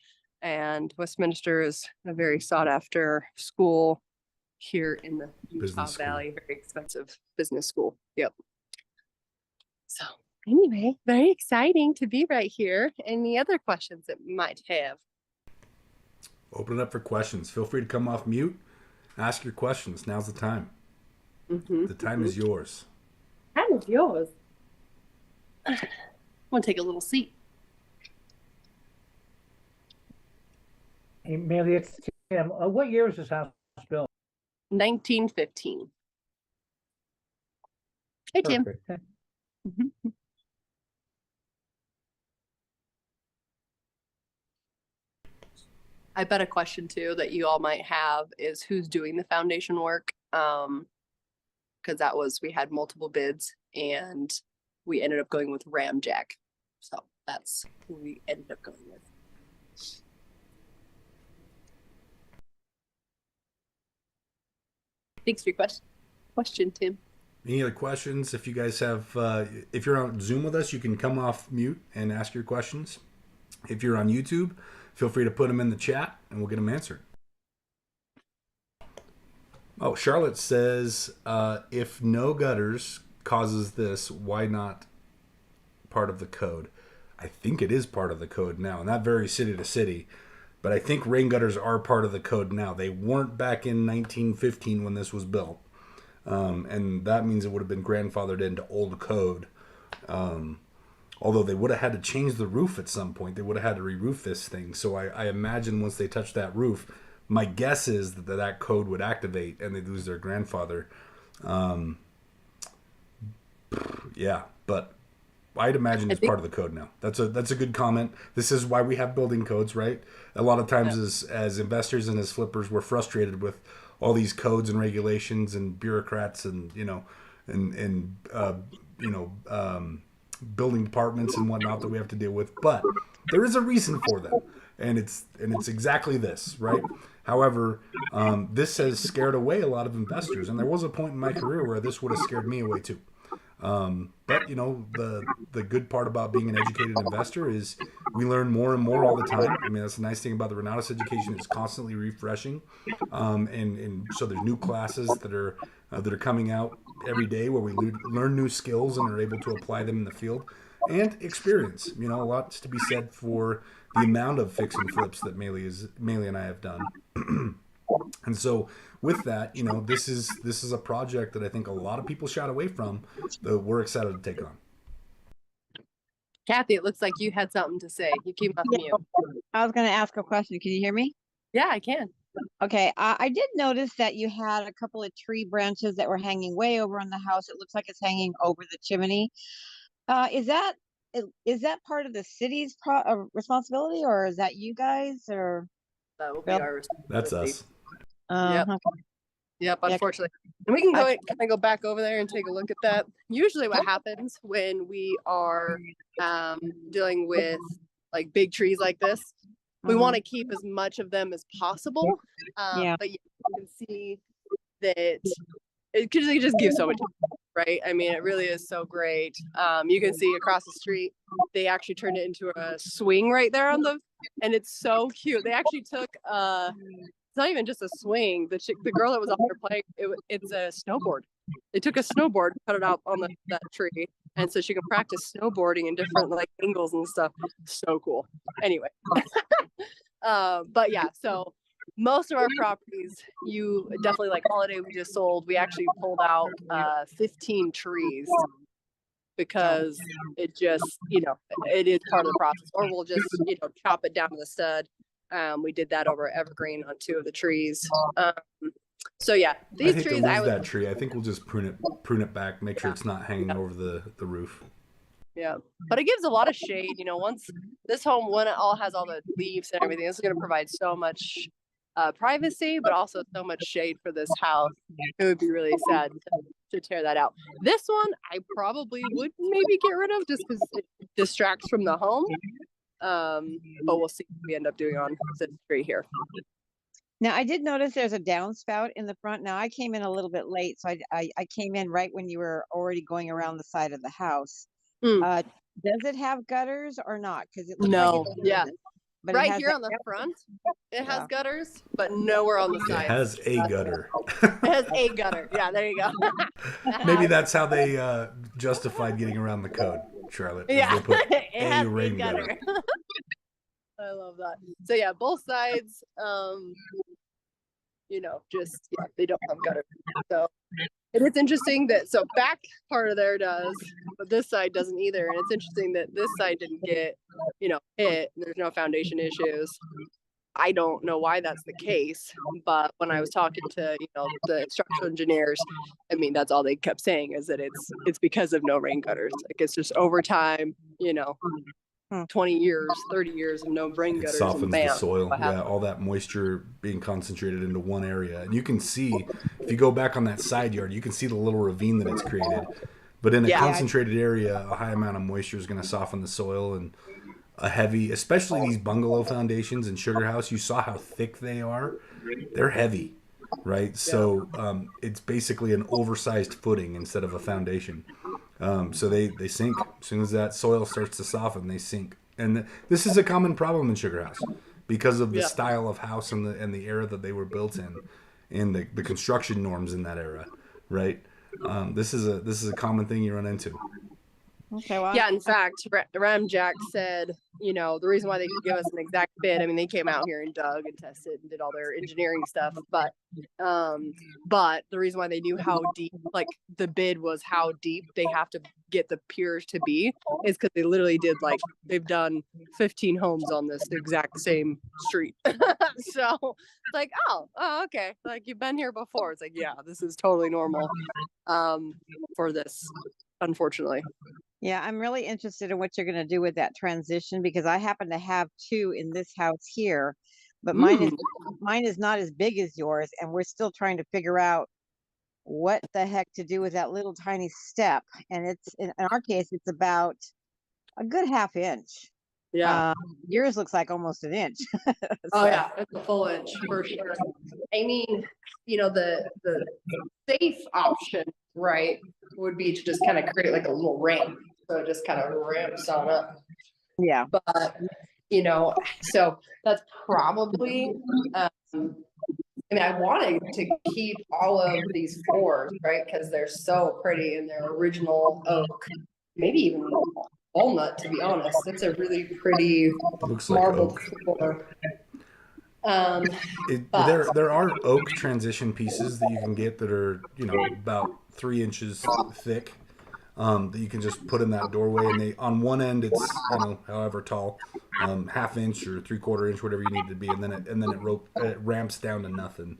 And Westminster is a very sought after school here in the Utah Valley. Very expensive business school. Yep. So anyway, very exciting to be right here. Any other questions that you might have? Open it up for questions. Feel free to come off mute. Ask your questions. Now's the time. The time is yours. Time is yours. I want to take a little seat. Hey, Maeli, it's Tim. What year was this house built? 1915. Hey, Tim. Perfect. I bet a question too that you all might have is who's doing the foundation work? Because we had multiple bids and we ended up going with Ramjack. So that's who we ended up going with. Thanks for your question, Tim. Any other questions? If you guys have, if you're on Zoom with us, you can come off mute and ask your questions. If you're on YouTube, feel free to put them in the chat and we'll get them answered. Oh, Charlotte says, if no gutters causes this, why not part of the code? I think it is part of the code now, and that varies city to city. But I think rain gutters are part of the code now. They weren't back in 1915 when this was built. And that means it would have been grandfathered into old code. Although they would have had to change the roof at some point. They would have had to re-roof this thing. So I imagine once they touch that roof, my guess is that code would activate and they'd lose their grandfather. Yeah, but I'd imagine it's part of the code now. That's a good comment. This is why we have building codes, right? A lot of times as investors and as flippers, we're frustrated with all these codes and regulations and bureaucrats and building departments and whatnot that we have to deal with. But there is a reason for them, and it's exactly this, right? However, this has scared away a lot of investors, and there was a point in my career where this would have scared me away too. But the good part about being an educated investor is we learn more and more all the time. I mean, that's the nice thing about the Renatus education. It's constantly refreshing. And so there's new classes that are coming out every day where we learn new skills and are able to apply them in the field and experience. A lot's to be said for the amount of fix and flips that Maeli and I have done. And so with that, this is a project that I think a lot of people shied away from that we're excited to take on. Kathy, it looks like you had something to say. You came off mute. I was going to ask a question. Can you hear me? Yeah, I can. Okay. I did notice that you had a couple of tree branches that were hanging way over on the house. It looks like it's hanging over the chimney. Is that is that part of the city's responsibility, or is that you guys, or? That will be Well, our That's responsibility. us. Yep. Okay. Yep, Yeah, unfortunately. And we can I- can I go back over there and take a look at that? Usually what happens when we are dealing with like big trees like this, we Mhm. want to keep as much of them as possible. Yeah. But you can see that they just give so much, right? I mean, it really is so great. You can see across the street, they actually turned it into a swing right there and it's so cute. They actually took it's not even just a swing. The girl that was up there playing, it's a snowboard. They took a snowboard, put it out on that tree, and so she can practice snowboarding in different like angles and stuff. So cool. Anyway, but yeah, so most of our properties, you definitely like Holiday we just sold. We actually pulled out 15 trees because it just it is part of the process, or we'll just chop it down to the stud. We did that over evergreen on 2 of the trees. So yeah, I these hate trees to lose that tree. I think we'll just prune it back, make sure it's not hanging over the roof. Yeah, but it gives a lot of shade. Once this home, when it all has all the leaves and everything, this is going to provide so much privacy, but also so much shade for this house. It would be really sad to tear that out. This one, I probably would maybe get rid of just because it distracts from the home. But we'll see what we end up doing on this tree here. Now, I did notice there's a downspout in the front. Now, I came in a little bit late, so I came in right when you were already going around the side of the house. Mm. Does it have gutters or not? Because it looks No, like yeah. but Right here on the front, it has gutters, but nowhere on the It sides. has a gutter. It has a gutter. Yeah, there you go. Maybe that's how they justified getting around the code, Charlotte. Yeah, They put it has a rain gutter. I love that. So yeah, both sides, they don't have gutters. So it is interesting that back part of there does, but this side doesn't either. And it's interesting that this side didn't get, hit. There's no foundation issues. I don't know why that's the case, but when I was talking to the structural engineers, I mean that's all they kept saying is that it's because of no rain gutters. Like it's just over time, 20 years, 30 years of no rain It gutters. softens and bam, the soil. what Yeah, happened. all that moisture being concentrated into one area. And you can see, if you go back on that side yard, you can see the little ravine that it's created. But in a Yeah. concentrated area, a high amount of moisture is going to soften the soil. And especially these bungalow foundations in Sugar House, you saw how thick they are. They're heavy, right? So it's basically an oversized footing instead of a foundation. So they sink. As soon as that soil starts to soften, they sink. And this is a common problem in Sugar House because of the style of house and the era that they were built in, and the construction norms in that era, right? This is a common thing you run into. Okay, well, Yeah, in fact, Ramjack said, the reason why they could give us an exact bid, I mean, they came out here and dug and tested and did all their engineering stuff, but the reason why they knew how deep, like the bid was how deep they have to get the piers to be is because they literally did they've done 15 homes on this exact same street. So it's like, oh, okay. Like you've been here before. It's like, yeah, this is totally normal for this, unfortunately. yeah, I'm really interested in what you're going to do with that transition because I happen to have 2 in this house here, but mine is not as big as yours, and we're still trying to figure out what the heck to do with that little tiny step. And it's in our case, it's about a good half inch. Yeah. Yours looks like almost an inch. Oh yeah, it's a full inch for sure. I mean, the safe option, right, would be to just kind of create like a little ramp. So it just kind of ramps on up. Yeah. But so that's probably I wanted to keep all of these floors, right? Because they're so pretty and they're original oak, maybe even walnut, to be honest. It's a really pretty Looks like marbled oak. floor. There are oak transition pieces that you can get that are about 3 inches thick, that you can just put in that doorway, and they on one end it's however tall, half inch or 3/4 inch, whatever you need to be, and then it ramps down to nothing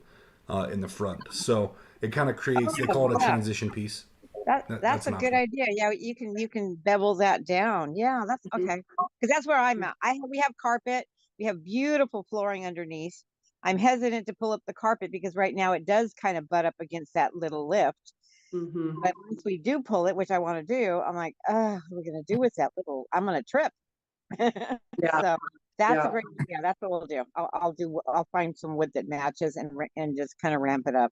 in the front. So it kind of creates, they call it a transition piece. That's That's a an good option. idea. Yeah, you can bevel that down. Yeah, that's Mhm. okay. Because that's where I'm at. We have carpet. We have beautiful flooring underneath. I'm hesitant to pull up the carpet because right now it does kind of butt up against that little lift. Mhm. But once we do pull it, which I want to do, I'm like, what are we gonna do with that little? I'm gonna trip. Yeah. So that's a Yeah. great. Yeah, that's what we'll do. I'll find some wood that matches and just kind of ramp it up.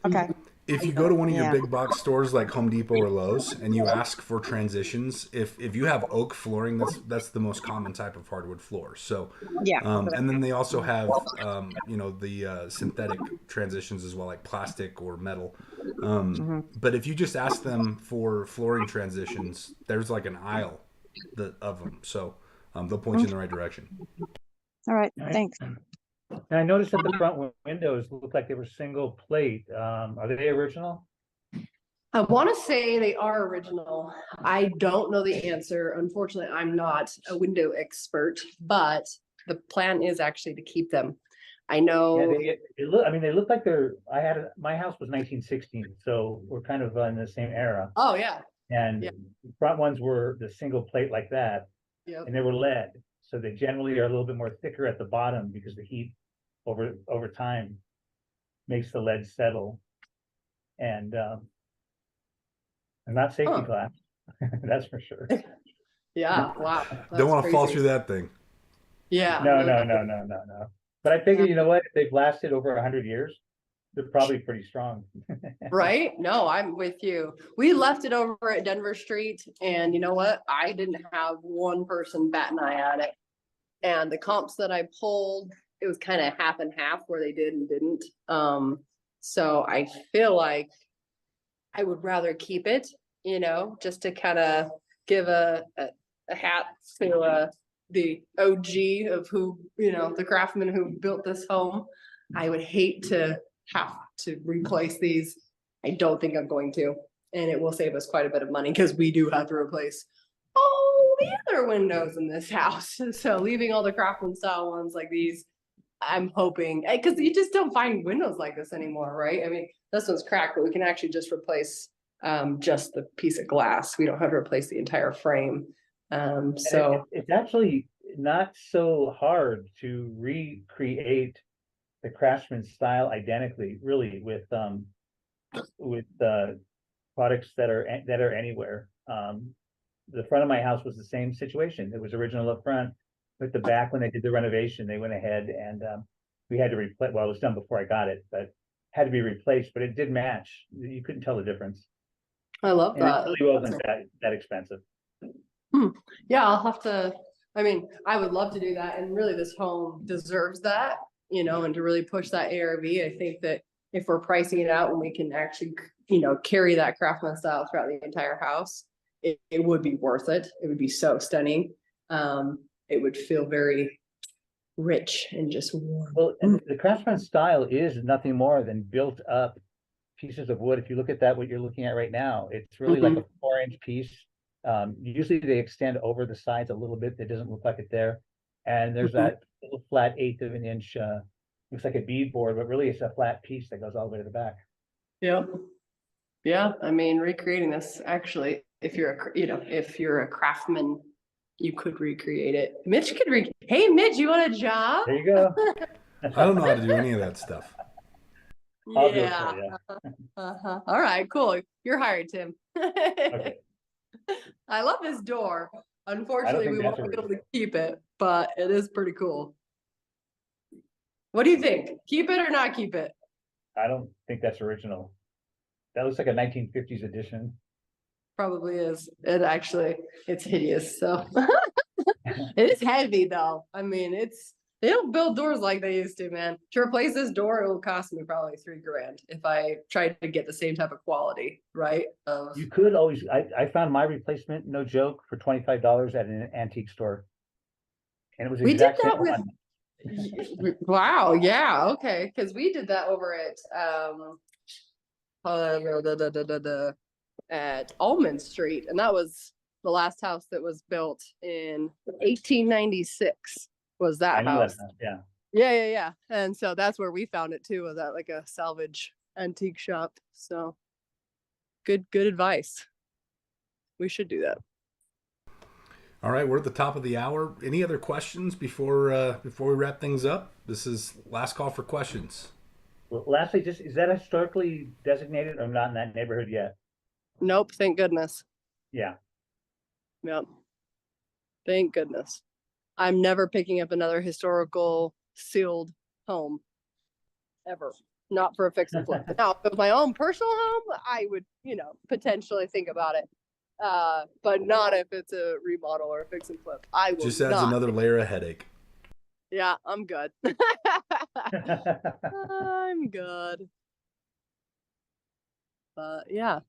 Okay. If you go to one of your Yeah. big box stores like Home Depot or Lowe's and you ask for transitions, if you have oak flooring, that's the most common type of hardwood floor. So, Yeah. and then they also have the synthetic transitions as well, like plastic or metal. Mhm. But if you just ask them for flooring transitions, there's like an aisle of them. So they'll point you in the right direction. All right. All right. Thanks. And I noticed that the front windows looked like they were single plate. Are they original? I want to say they are original. I don't know the answer. Unfortunately, I'm not a window expert, but the plan is actually to keep them. I Yeah, know. they look like my house was 1916, so we're kind of in the same era. Oh yeah. And Yeah. the front ones were the single plate like that, Yep. and they were lead. So they generally are a little bit more thicker at the bottom because the heat over time makes the lead settle. And not safety Huh. glass, that's for sure. Yeah. Wow. Don't That's want to fall crazy. through that thing. Yeah. No. But I figure, you know what? If they've lasted over 100 years, they're probably pretty strong. Right? No, I'm with you. We left it over at Denver Street, and you know what? I didn't have one person bat an eye at it. And the comps that I pulled, it was kind of half and half where they did and didn't. So I feel like I would rather keep it, just to kind of give a hat to the OG of who, the craftsman who built this home. I would hate to have to replace these. I don't think I'm going to. And it will save us quite a bit of money because we do have to replace all the other windows in this house. So leaving all the craftsman style ones like these, I'm hoping, because you just don't find windows like this anymore, right? I mean, this one's cracked, but we can actually just replace just the piece of glass. We don't have to replace the entire frame. So it's actually not so hard to recreate the craftsman style identically, really, with products that are anywhere. The front of my house was the same situation. It was original up front. With the back, when they did the renovation, they went ahead and we had to replace. Well, it was done before I got it, but had to be replaced. But it did match. You couldn't tell the difference. I love And that. it really wasn't that expensive. Yeah, I'll have to. I mean, I would love to do that, and really, this home deserves that, and to really push that ARV. I think that if we're pricing it out and we can actually, carry that craftsman style throughout the entire house, it would be worth it. It would be so stunning. It would feel very rich and just warm. Well, and the craftsman style is nothing more than built up pieces of wood. If you look at that, what you're looking at right now, it's really like a 4-inch piece. Usually they extend over the sides a little bit. It doesn't look like it there. And there's that little flat 1/8 of an inch, looks like a beadboard, but really it's a flat piece that goes all the way to the back. Yep. Yeah, I mean, recreating this actually, if you're a craftsman, you could recreate it. Mitch could Hey, Mitch, you want a job? There you go. I don't know how to do any of that stuff. I'll do it for you. All right, cool. You're hired, Tim. Okay. I love this door. Unfortunately, we won't be able to keep it, but it is pretty cool. What do you think? Keep it or not keep it? I don't think that's original. That looks like a 1950s edition. Probably is. It's hideous. So it is heavy though. I mean, they don't build doors like they used to, man. To replace this door, it will cost me probably $3,000 if I tried to get the same type of quality, right? You could always, I found my replacement, no joke, for $25 at an antique store. And it was We did that with. Wow, yeah, okay. Because we did that over at Almond Street, and that was the last house that was built in 1896 was that house. Yeah. Yeah. And so that's where we found it too, was at like a salvage antique shop. So good advice. We should do that. All right, we're at the top of the hour. Any other questions before we wrap things up? This is last call for questions. Well, lastly, just is that historically designated or not in that neighborhood yet? Nope, thank goodness. Yeah. Yep. Thank goodness. I'm never picking up another historical sealed home ever. Not for a fix and flip. Now, if it was my own personal home, I would, potentially think about it. But not if it's a remodel or a fix and flip. I will Just adds not. another layer of headache. Yeah, I'm good. I'm good. But yeah,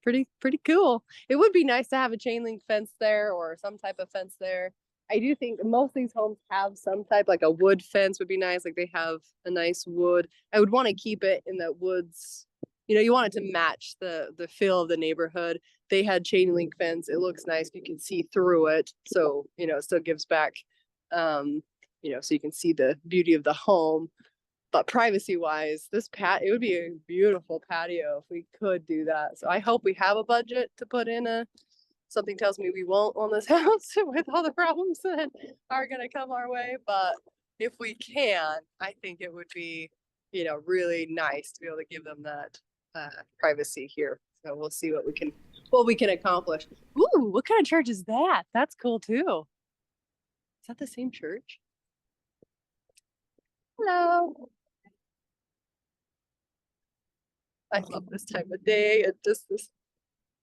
pretty cool. It would be nice to have a chain link fence there or some type of fence there. I do think most of these homes have some type, like a wood fence would be nice. Like they have a nice wood. I would want to keep it in the woods. You want it to match the feel of the neighborhood. They had chain link fence. It looks nice. You can see through it. So, it still gives back, so you can see the beauty of the home. But privacy wise, it would be a beautiful patio if we could do that. So I hope we have a budget to put in something tells me we won't on this house with all the problems that are going to come our way. But if we can, I think it would be, really nice to be able to give them that privacy here. So we'll see what we can accomplish. Ooh, what kind of church is that? That's cool too. Is that the same church? Hello. I love this time of day. It just this.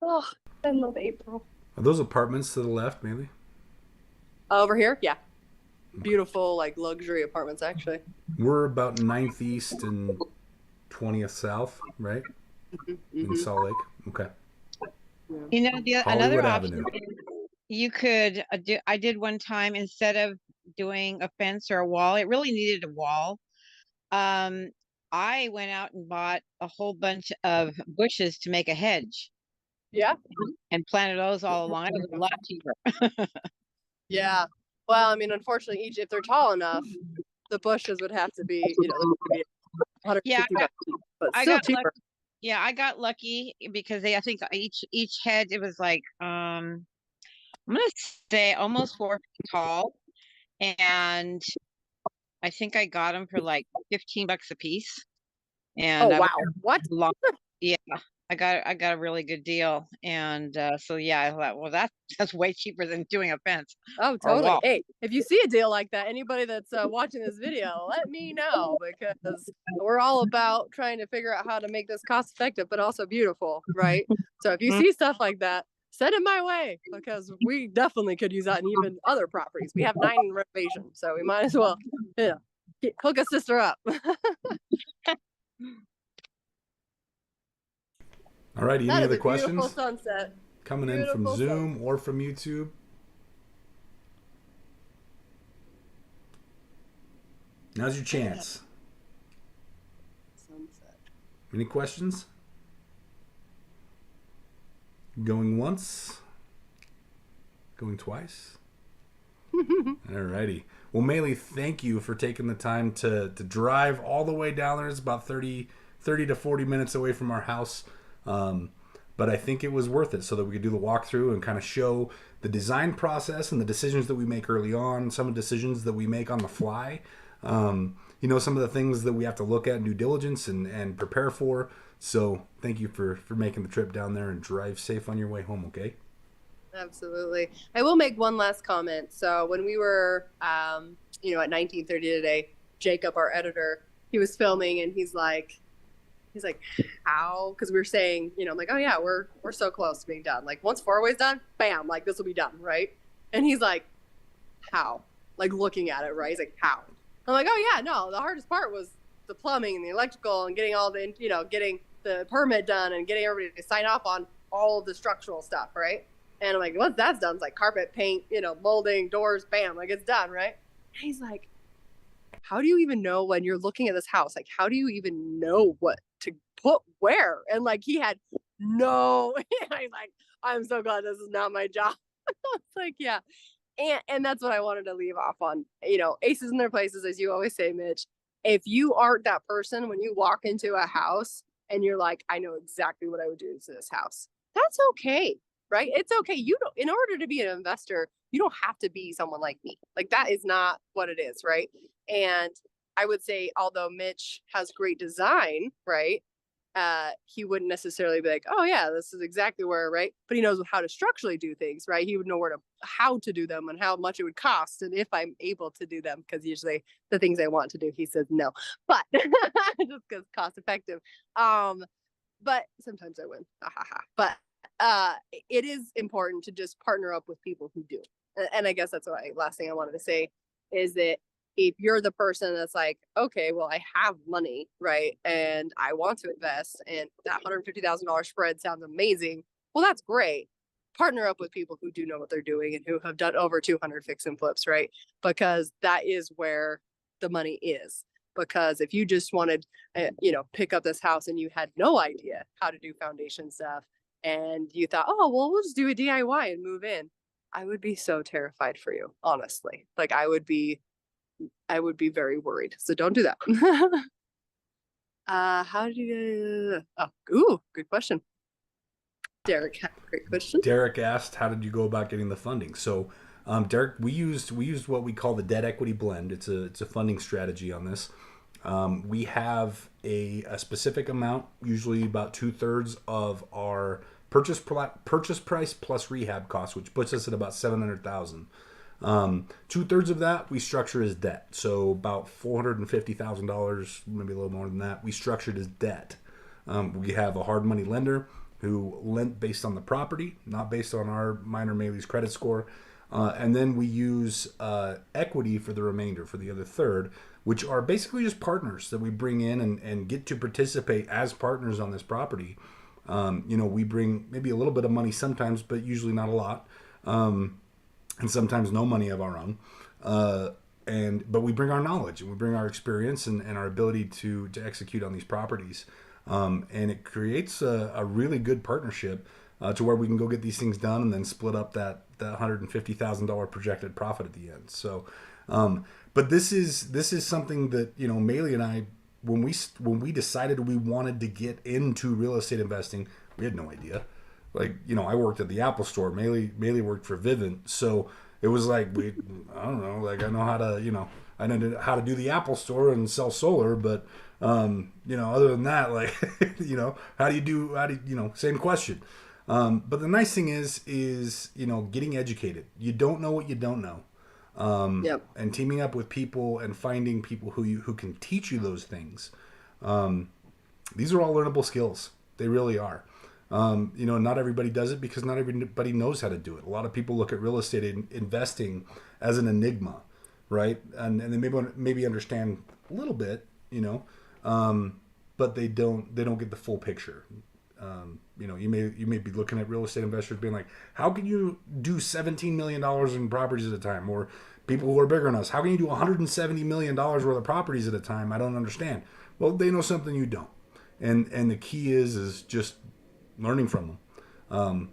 Oh, I love April. Are those apartments to the left, maybe? Over here, yeah. Beautiful, like luxury apartments, actually. We're about 9th East and 20th South, right? Mm-hmm. In Salt Lake. Okay. Another option Avenue. you could do. I did one time, instead of doing a fence or a wall, it really needed a wall. I went out and bought a whole bunch of bushes to make a hedge. Yeah. And planted those all along. It was a lot cheaper. Yeah. Well, I mean, unfortunately, if they're tall enough, the bushes would have to be, they would be 150 bucks, but still cheaper. Lucky. Yeah, I got lucky because I think each hedge, it was like, I'm gonna say almost 4 feet tall, and I think I got them for like $15 a piece. And wow, what? Yeah, I got a really good deal, and so yeah, I thought, well, that's way cheaper than doing a fence. Oh, totally. Hey, if you see a deal like that, anybody that's watching this video, let me know, because we're all about trying to figure out how to make this cost effective, but also beautiful, right? So if you see stuff like that, send it my way, because we definitely could use that in even other properties. We have 9 renovations, so we might as well, hook a sister up. All right, any other questions? Beautiful sunset. Coming in from Zoom or from YouTube. Now's your chance. Sunset. Any questions? Going once? Going twice? All righty. Well, Maeli, thank you for taking the time to drive all the way down there. It's about 30 to 40 minutes away from our house. But I think it was worth it so that we could do the walkthrough and kind of show the design process and the decisions that we make early on, some of the decisions that we make on the fly, some of the things that we have to look at in due diligence and prepare for. So thank you for making the trip down there, and drive safe on your way home, okay? Absolutely. I will make one last comment. So when we were, at 1930 today, Jacob, our editor, he was filming, and he's like, how? Because we were saying, I'm like, oh yeah, we're so close to being done. Like once 4-way's done, bam, like this will be done, right? And he's like, how? Like looking at it, right? He's like, how? I'm like, oh yeah, no, the hardest part was the plumbing and the electrical and getting all the, getting the permit done and getting everybody to sign off on all of the structural stuff, right? And I'm like, once that's done, it's like carpet, paint, molding, doors, bam, like it's done, right? And he's like, how do you even know when you're looking at this house? Like, how do you even know what to put where? And like, he had no, I'm like, I'm so glad this is not my job. It's like, yeah. And that's what I wanted to leave off on, aces in their places, as you always say, Mitch. If you aren't that person, when you walk into a house, and you're like, I know exactly what I would do to this house. That's okay, right? It's okay. You don't, in order to be an investor, you don't have to be someone like me. Like that is not what it is, right? And I would say, although Mitch has great design, right? He wouldn't necessarily be like, oh yeah, this is exactly where, right? But he knows how to structurally do things, right? He would know how to do them and how much it would cost and if I'm able to do them, because usually the things I want to do, he says no, but just because cost effective. But sometimes I win. But it is important to just partner up with people who do. And I guess that's why last thing I wanted to say is that if you're the person that's like, okay, well, I have money, right? And I want to invest, and that $150,000 spread sounds amazing. Well, that's great. Partner up with people who do know what they're doing and who have done over 200 fix and flips, right? Because that is where the money is. Because if you just wanted, pick up this house and you had no idea how to do foundation stuff, and you thought, oh, well, we'll just do a DIY and move in, I would be so terrified for you, honestly. Like I would be very worried. So don't do that. How do you, good question. Derek had a great question. Derek asked, how did you go about getting the funding? So, Derek, we used what we call the debt equity blend. It's a funding strategy on this. We have a specific amount, usually about 2/3 of our purchase price plus rehab costs, which puts us at about $700,000. 2/3 of that we structure as debt, so about $450,000, maybe a little more than that, we structured as debt. We have a hard money lender who lent based on the property, not based on our minor Maeli's credit score, and then we use equity for the remainder, for the other third, which are basically just partners that we bring in and get to participate as partners on this property. We bring maybe a little bit of money sometimes, but usually not a lot. And sometimes no money of our own, but we bring our knowledge and we bring our experience and our ability to execute on these properties, and it creates a really good partnership to where we can go get these things done and then split up that $150,000 projected profit at the end. So, but this is something that Maeli and I, when we decided we wanted to get into real estate investing, we had no idea. Like, I worked at the Apple Store. Maeli worked for Vivint. So it was like, I don't know, like I know how to, I know how to do the Apple Store and sell solar, but, other than that, like, how do you, same question. But the nice thing is, getting educated. You don't know what you don't know. Yep. And teaming up with people and finding people who can teach you those things. These are all learnable skills. They really are. Not everybody does it because not everybody knows how to do it. A lot of people look at real estate investing as an enigma, right? And they maybe understand a little bit, but they don't get the full picture. You may be looking at real estate investors being like, how can you do $17 million in properties at a time? Or people who are bigger than us, how can you do $170 million worth of properties at a time? I don't understand. Well, they know something you don't. And the key is just learning from them.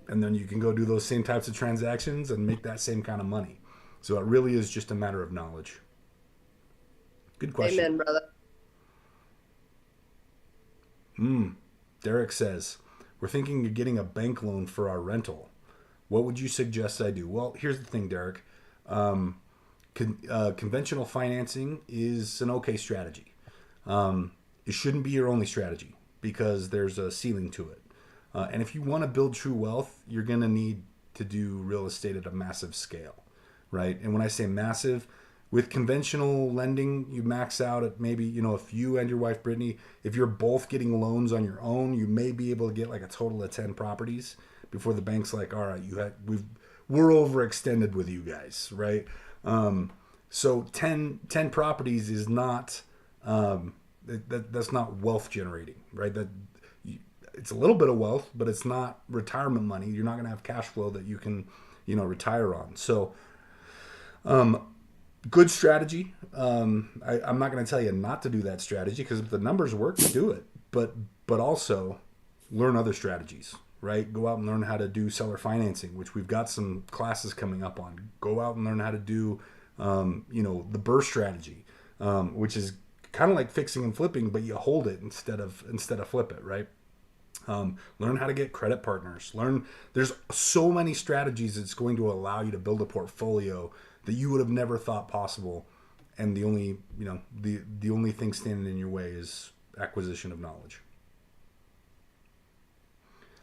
And then you can go do those same types of transactions and make that same kind of money. So it really is just a matter of knowledge. Good question. Amen, brother. Derek says, we're thinking of getting a bank loan for our rental. What would you suggest I do? Well, here's the thing, Derek. Conventional financing is an okay strategy. It shouldn't be your only strategy because there's a ceiling to it. And if you want to build true wealth, you're going to need to do real estate at a massive scale, right? And when I say massive, with conventional lending, you max out at maybe, if you and your wife, Brittany, if you're both getting loans on your own, you may be able to get like a total of 10 properties before the bank's like, all right, we're overextended with you guys, right? So 10 properties is not, that's not wealth generating, right? It's a little bit of wealth, but it's not retirement money. You're not going to have cash flow that you can, retire on. So, good strategy. I'm not going to tell you not to do that strategy because if the numbers work, do it. But also learn other strategies, right? Go out and learn how to do seller financing, which we've got some classes coming up on. Go out and learn how to do, the burst strategy, which is kind of like fixing and flipping, but you hold it instead of flip it, right? Learn how to get credit partners. There's so many strategies that's going to allow you to build a portfolio that you would have never thought possible. And the only, the only thing standing in your way is acquisition of knowledge.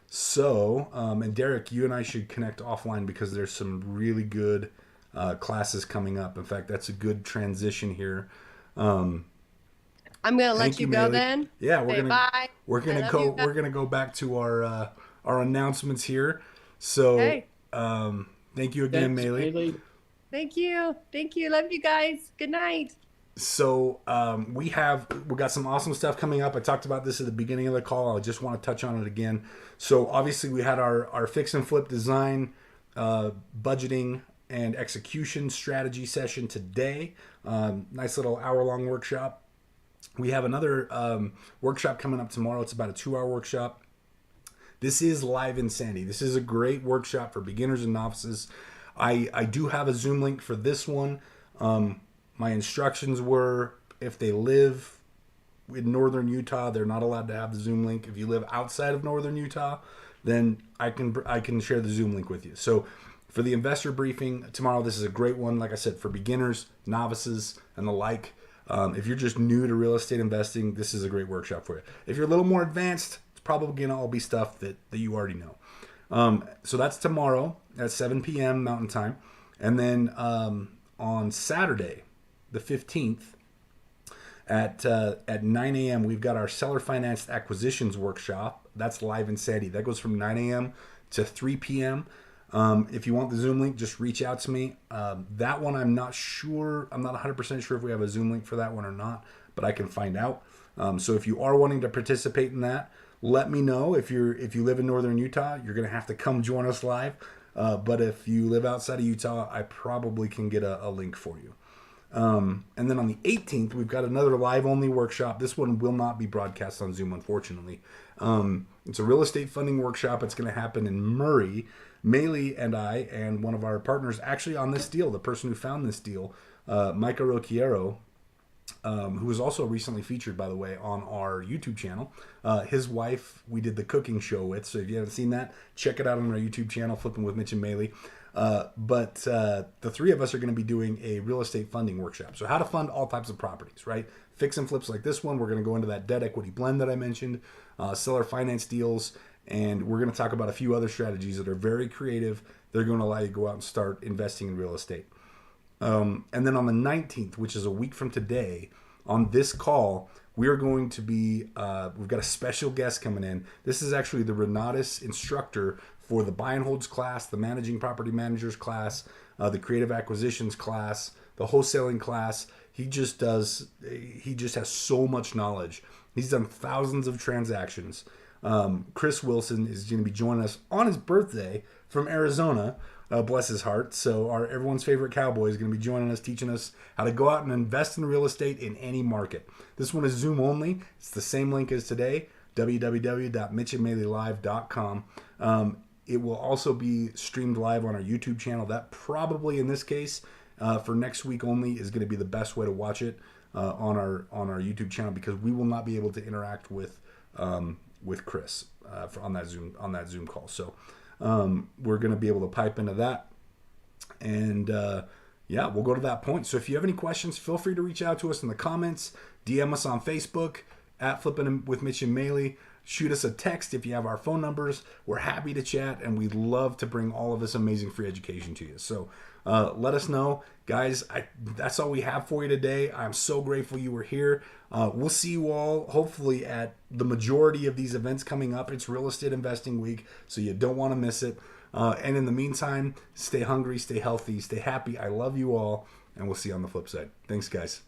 So, and Derek, you and I should connect offline because there's some really good classes coming up. In fact, that's a good transition here. I'm gonna let you go Maeli. then. Yeah, Say bye. we're gonna go back to our announcements here. So, Okay. thank you again, Thanks, Maeli. Thank you. Love you guys. Good night. So we got some awesome stuff coming up. I talked about this at the beginning of the call. I just want to touch on it again. So obviously we had our fix and flip design, budgeting and execution strategy session today. Nice little hour-long workshop. We have another workshop coming up tomorrow. It's about a 2-hour workshop. This is live in Sandy. This is a great workshop for beginners and novices. I do have a Zoom link for this one. My instructions were if they live in northern Utah, they're not allowed to have the Zoom link. If you live outside of northern Utah, then I can share the Zoom link with you. So for the investor briefing tomorrow, this is a great one. Like I said, for beginners, novices, and the like. If you're just new to real estate investing, this is a great workshop for you. If you're a little more advanced, it's probably going to all be stuff that you already know. So that's tomorrow at 7 p.m. Mountain Time. And then on Saturday, the 15th, at 9 a.m., we've got our seller financed acquisitions workshop. That's live in Sandy. That goes from 9 a.m. to 3 p.m. If you want the Zoom link, just reach out to me. That one, I'm not sure. I'm not 100% sure if we have a Zoom link for that one or not, but I can find out. So if you are wanting to participate in that, let me know. If you live in northern Utah, you're going to have to come join us live. But if you live outside of Utah, I probably can get a link for you. And then on the 18th, we've got another live-only workshop. This one will not be broadcast on Zoom, unfortunately. It's a real estate funding workshop. It's going to happen in Murray. Maeli and I and one of our partners actually on this deal, the person who found this deal, Micah Rocchiero, who was also recently featured, by the way, on our YouTube channel. His wife, we did the cooking show with. So if you haven't seen that, check it out on our YouTube channel, Flipping with Mitch and Maeli. But the three of us are going to be doing a real estate funding workshop. So how to fund all types of properties, right? Fix and flips like this one. We're going to go into that debt equity blend that I mentioned, seller finance deals, and we're going to talk about a few other strategies that are very creative. They're going to allow you to go out and start investing in real estate. And then on the 19th, which is a week from today, on this call, we are going to be, we've got a special guest coming in. This is actually the Renatus instructor for the buy and holds class, the managing property managers class, the creative acquisitions class, the wholesaling class. He just has so much knowledge. He's done thousands of transactions. Chris Wilson is going to be joining us on his birthday from Arizona. Bless his heart. So everyone's favorite cowboy is going to be joining us, teaching us how to go out and invest in real estate in any market. This one is Zoom only. It's the same link as today, www.mitchandmaelylive.com. It will also be streamed live on our YouTube channel. That probably, in this case, for next week only, is going to be the best way to watch it on our YouTube channel, because we will not be able to interact with Chris on that Zoom call. So we're going to be able to pipe into that, and we'll go to that point. So if you have any questions, feel free to reach out to us in the comments, DM us on Facebook at Flipping with Mitch and Maeli. Shoot us a text if you have our phone numbers. We're happy to chat, and we'd love to bring all of this amazing free education to you. So let us know. Guys, that's all we have for you today. I'm so grateful you were here. We'll see you all, hopefully, at the majority of these events coming up. It's Real Estate Investing Week, so you don't want to miss it. And in the meantime, stay hungry, stay healthy, stay happy. I love you all, and we'll see you on the flip side. Thanks, guys.